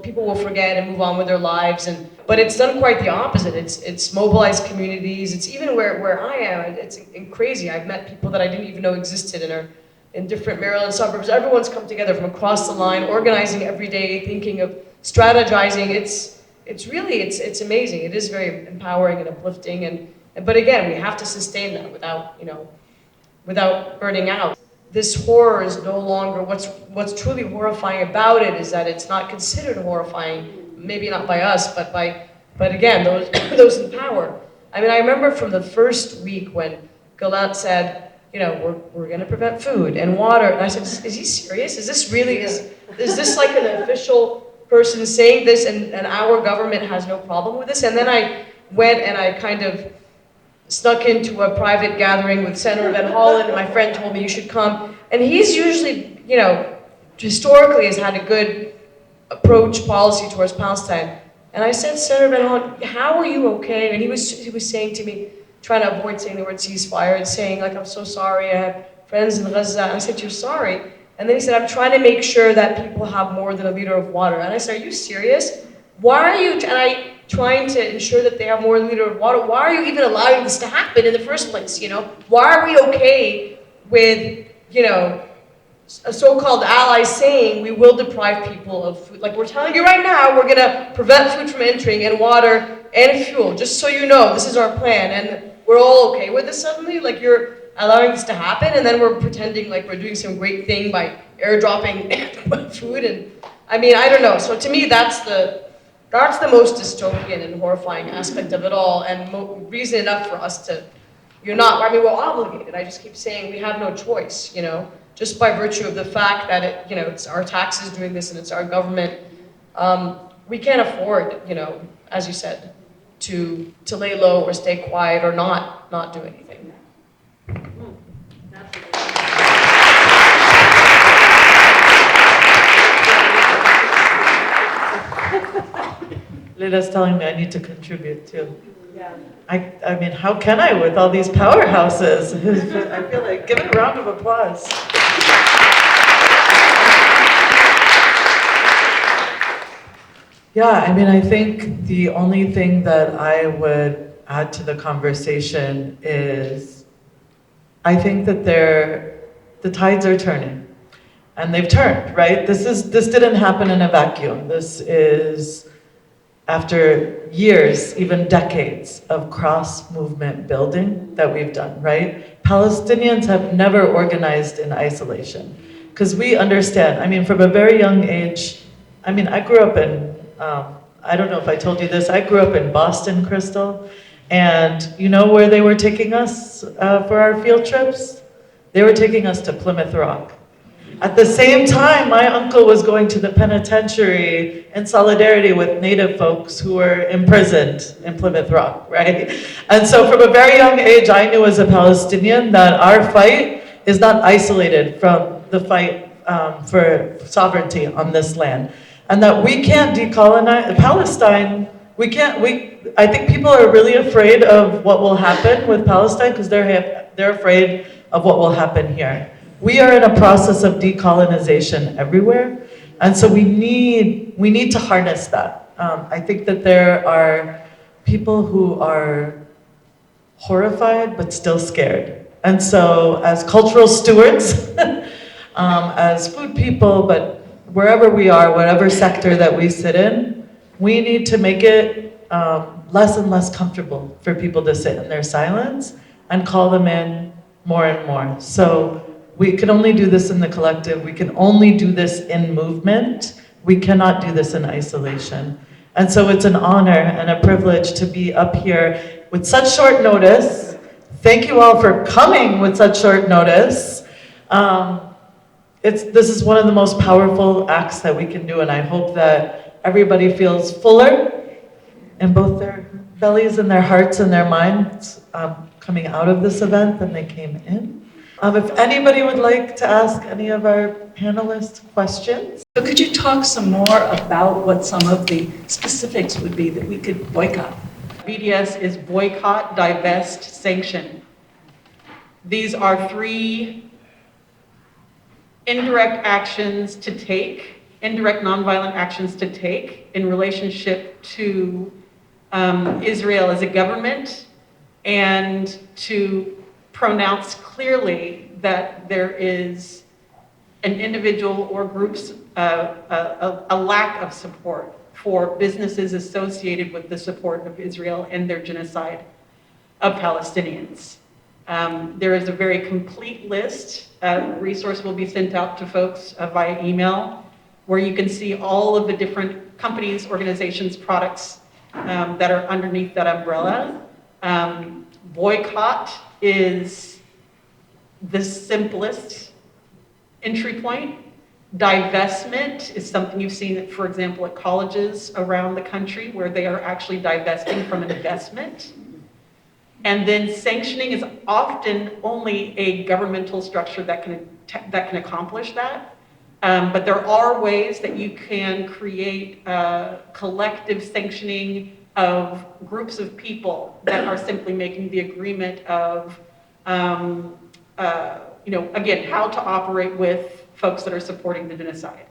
people will forget and move on with their lives. But it's done quite the opposite. It's mobilized communities. It's even where I am. It's crazy. I've met people that I didn't even know existed and are in different Maryland suburbs. Everyone's come together from across the line, organizing every day, thinking of strategizing. It's really amazing. It is very empowering and uplifting. But again, we have to sustain that without burning out. This horror is no longer, what's truly horrifying about it is that it's not considered horrifying, maybe not by us, but again, those in power. I mean, I remember from the first week when Gallant said, we're gonna prevent food and water, and I said, is he serious? Is this really, is this like an official person saying this and our government has no problem with this? And then I went and I kind of snuck into a private gathering with Senator Van Hollen, and my friend told me you should come. And he's usually, historically has had a good approach policy towards Palestine. And I said, Senator Van Hollen, how are you okay? And he was saying to me, trying to avoid saying the word ceasefire and saying, like, I'm so sorry, I have friends in Gaza. And I said, you're sorry? And then he said, I'm trying to make sure that people have more than a liter of water. And I said, are you serious? Why are you trying to ensure that they have more than a liter of water? Why are you even allowing this to happen in the first place, Why are we okay with, a so-called ally saying we will deprive people of food? Like, we're telling you right now, we're gonna prevent food from entering and water and fuel, just so you know, this is our plan. And we're all okay with this suddenly? Like, you're allowing this to happen, and then we're pretending like we're doing some great thing by airdropping food. And I mean, I don't know. So to me, that's the most dystopian and horrifying aspect of it all, and reason enough for us to, we're obligated. I just keep saying we have no choice, just by virtue of the fact that it's our taxes doing this and it's our government. We can't afford, as you said, to lay low or stay quiet or not do anything. Leila's telling me I need to contribute too. Yeah. I mean, how can I with all these powerhouses? I feel like, give it a round of applause. Yeah, I mean, I think the only thing that I would add to the conversation is, I think that the tides are turning. And they've turned, right? This didn't happen in a vacuum. This is after years, even decades of cross-movement building that we've done, right? Palestinians have never organized in isolation. Because we understand, I mean, from a very young age, I mean, I grew up in, I don't know if I told you this, I grew up in Boston, Crystal, and you know where they were taking us for our field trips? They were taking us to Plymouth Rock. At the same time, my uncle was going to the penitentiary in solidarity with Native folks who were imprisoned in Plymouth Rock, right? And so from a very young age, I knew as a Palestinian that our fight is not isolated from the fight for sovereignty on this land. And that we can't decolonize Palestine. I think people are really afraid of what will happen with Palestine because they're afraid of what will happen here. We are in a process of decolonization everywhere, and so we need to harness that. I think that there are people who are horrified but still scared. And so as cultural stewards, as food people, but wherever we are, whatever sector that we sit in, we need to make it less and less comfortable for people to sit in their silence and call them in more and more. So we can only do this in the collective. We can only do this in movement. We cannot do this in isolation. And so it's an honor and a privilege to be up here with such short notice thank you all for coming with such short notice. This is one of the most powerful acts that we can do, and I hope that everybody feels fuller in both their bellies and their hearts and their minds coming out of this event than they came in. If anybody would like to ask any of our panelists questions. So could you talk some more about what some of the specifics would be that we could boycott? BDS is boycott, divest, sanction. These are 3 indirect actions to take, indirect nonviolent actions to take in relationship to Israel as a government, and to pronounce clearly that there is an individual or groups a lack of support for businesses associated with the support of Israel and their genocide of Palestinians. There is a very complete list. A resource will be sent out to folks via email, where you can see all of the different companies, organizations, products that are underneath that umbrella. Boycott is the simplest entry point. Divestment is something you've seen, for example, at colleges around the country, where they are actually divesting from an investment. And then sanctioning is often only a governmental structure that can accomplish that. But there are ways that you can create collective sanctioning of groups of people that are simply making the agreement of, again, how to operate with folks that are supporting the genocide.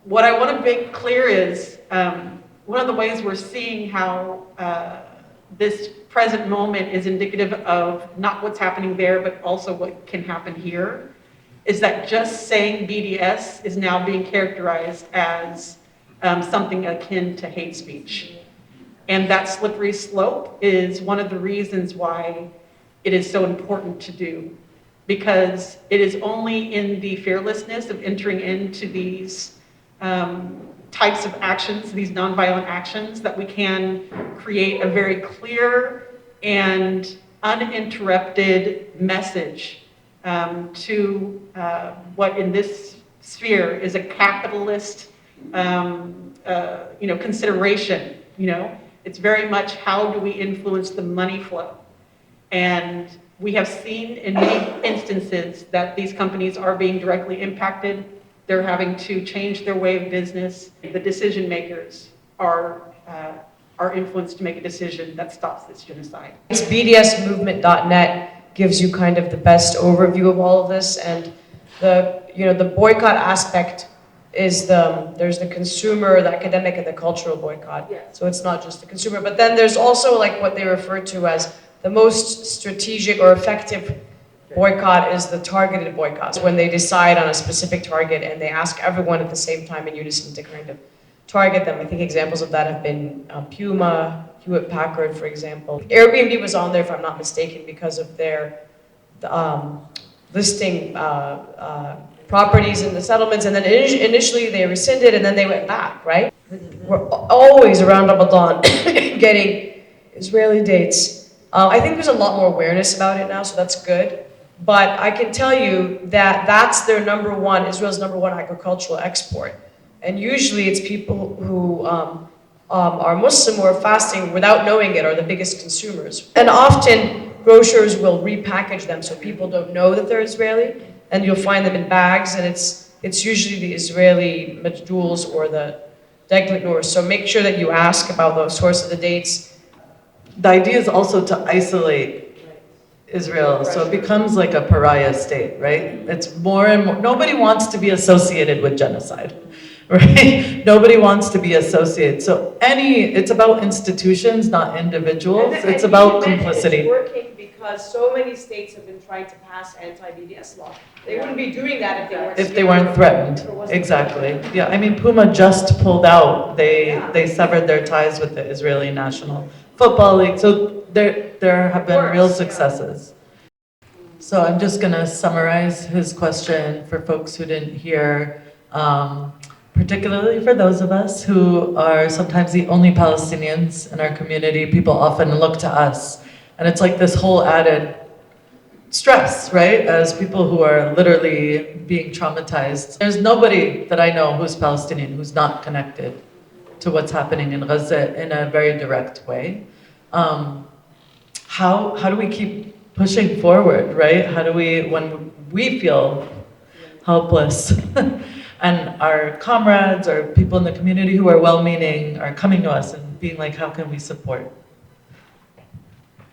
What I want to make clear is one of the ways we're seeing how this present moment is indicative of not what's happening there, but also what can happen here, is that just saying BDS is now being characterized as something akin to hate speech. And that slippery slope is one of the reasons why it is so important to do, because it is only in the fearlessness of entering into these types of actions, these nonviolent actions, that we can create a very clear and uninterrupted message to what in this sphere is a capitalist consideration. It's very much, how do we influence the money flow? And we have seen in many instances that these companies are being directly impacted. They're having to change their way of business. The decision makers are influenced to make a decision that stops this genocide. It's bdsmovement.net gives you kind of the best overview of all of this, and the boycott aspect is there's the consumer, the academic, and the cultural boycott. Yeah. So it's not just the consumer, but then there's also like what they refer to as the most strategic or effective boycott is the targeted boycotts, when they decide on a specific target and they ask everyone at the same time in unison to kind of target them. I think examples of that have been Puma, Hewlett-Packard, for example. Airbnb was on there, if I'm not mistaken, because of their listing properties in the settlements, and then initially they rescinded and then they went back, right? We're always around Ramadan getting Israeli dates. I think there's a lot more awareness about it now, so that's good. But I can tell you that that's their Israel's number one agricultural export. And usually it's people who are Muslim or fasting without knowing it are the biggest consumers. And often grocers will repackage them so people don't know that they're Israeli, and you'll find them in bags, and it's usually the Israeli majduls or the deglet noors. So make sure that you ask about the source of the dates. The idea is also to isolate Israel, so it becomes like a pariah state, right? It's more and more, nobody wants to be associated with genocide, right? Nobody wants to be associated. So it's about institutions, not individuals. It's about complicity. It's working because so many states have been trying to pass anti-BDS law. They wouldn't be doing that if they weren't threatened. Exactly. Yeah, I mean, Puma just pulled out. They severed their ties with the Israeli National Football League. So there have been real successes. So I'm just going to summarize his question for folks who didn't hear, particularly for those of us who are sometimes the only Palestinians in our community. People often look to us And it's like this whole added stress, right? As people who are literally being traumatized. There's nobody that I know who's Palestinian who's not connected to what's happening in Gaza in a very direct way. How do we keep pushing forward, right? How do we, when we feel helpless and our comrades or people in the community who are well-meaning are coming to us and being like, how can we support?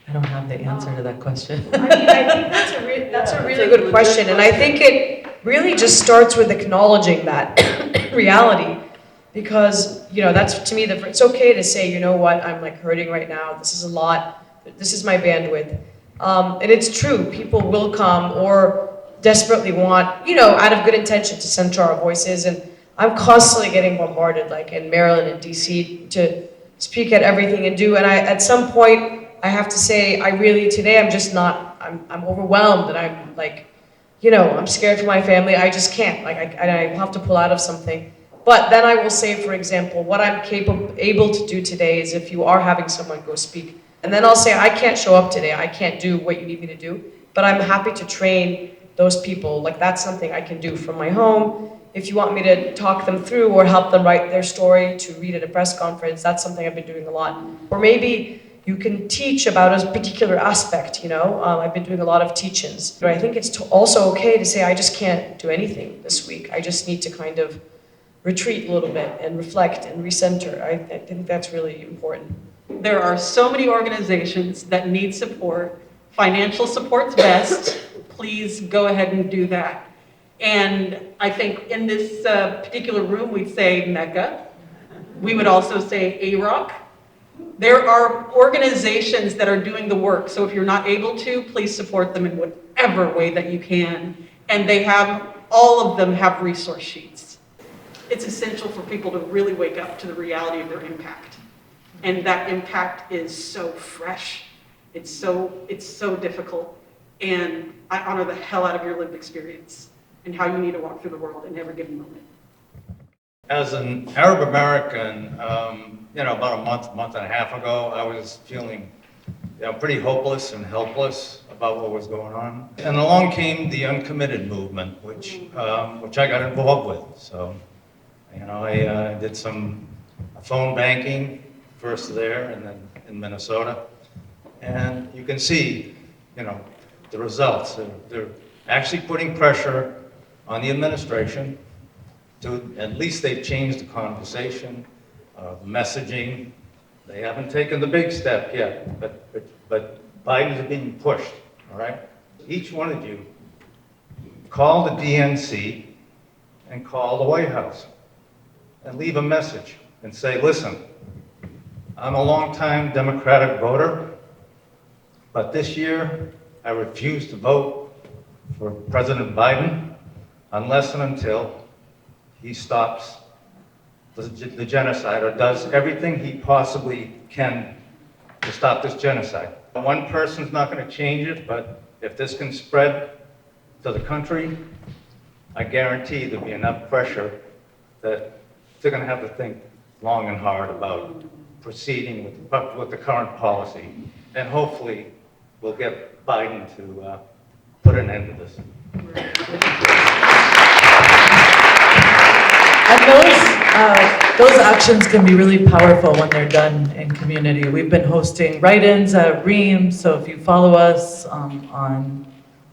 I don't have the answer to that question. I mean, I think that's a really good question, and I think it really just starts with acknowledging that reality, because that's to me it's okay to say, you know what, I'm like hurting right now. This is a lot. This is my bandwidth, and it's true. People will come or desperately want, out of good intention, to center our voices, and I'm constantly getting bombarded, like in Maryland and DC, to speak at everything and do, and at some point. I have to say, today I'm just not, I'm overwhelmed, and I'm like, I'm scared for my family. I just can't, I have to pull out of something. But then I will say, for example, what I'm able to do today is if you are having someone go speak, and then I'll say, I can't show up today, I can't do what you need me to do, but I'm happy to train those people. Like, that's something I can do from my home. If you want me to talk them through or help them write their story to read at a press conference, that's something I've been doing a lot. Or maybe you can teach about a particular aspect, I've been doing a lot of teach-ins. But I think it's also okay to say, I just can't do anything this week. I just need to kind of retreat a little bit and reflect and recenter. I think that's really important. There are so many organizations that need support. Financial support's best. Please go ahead and do that. And I think in this particular room, we'd say Mecca. We would also say AROC. There are organizations that are doing the work, so if you're not able to, please support them in whatever way that you can. And all of them have resource sheets. It's essential for people to really wake up to the reality of their impact. And that impact is so fresh. It's so difficult. And I honor the hell out of your lived experience and how you need to walk through the world in every given moment. As an Arab American, about a month and a half ago, I was feeling pretty hopeless and helpless about what was going on. And along came the uncommitted movement, which I got involved with. So, I did some phone banking, first there and then in Minnesota. And you can see, the results. They're actually putting pressure on the administration. At least they've changed the conversation, the messaging. They haven't taken the big step yet, but Biden's being pushed, all right? Each one of you call the DNC and call the White House and leave a message and say, listen, I'm a longtime Democratic voter, but this year I refuse to vote for President Biden unless and until he stops the genocide or does everything he possibly can to stop this genocide. One person's not going to change it, but if this can spread to the country, I guarantee there'll be enough pressure that they're going to have to think long and hard about proceeding with the current policy. And hopefully we'll get Biden to put an end to this. And those actions can be really powerful when they're done in community. We've been hosting write-ins at Ream, so if you follow us on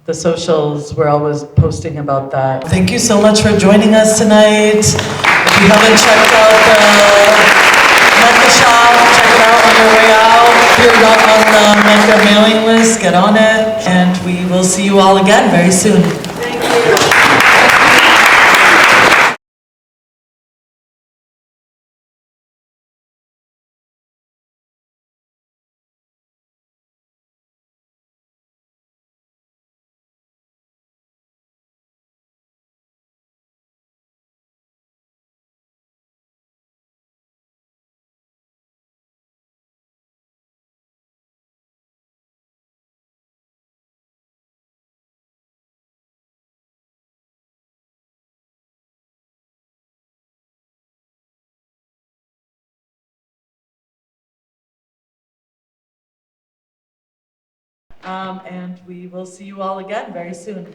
the socials, we're always posting about that. Thank you so much for joining us tonight. If you haven't checked out the Mecca shop, check it out on your way out. If you're not on the Mecca mailing list, get on it, and we will see you all again very soon. And we will see you all again very soon.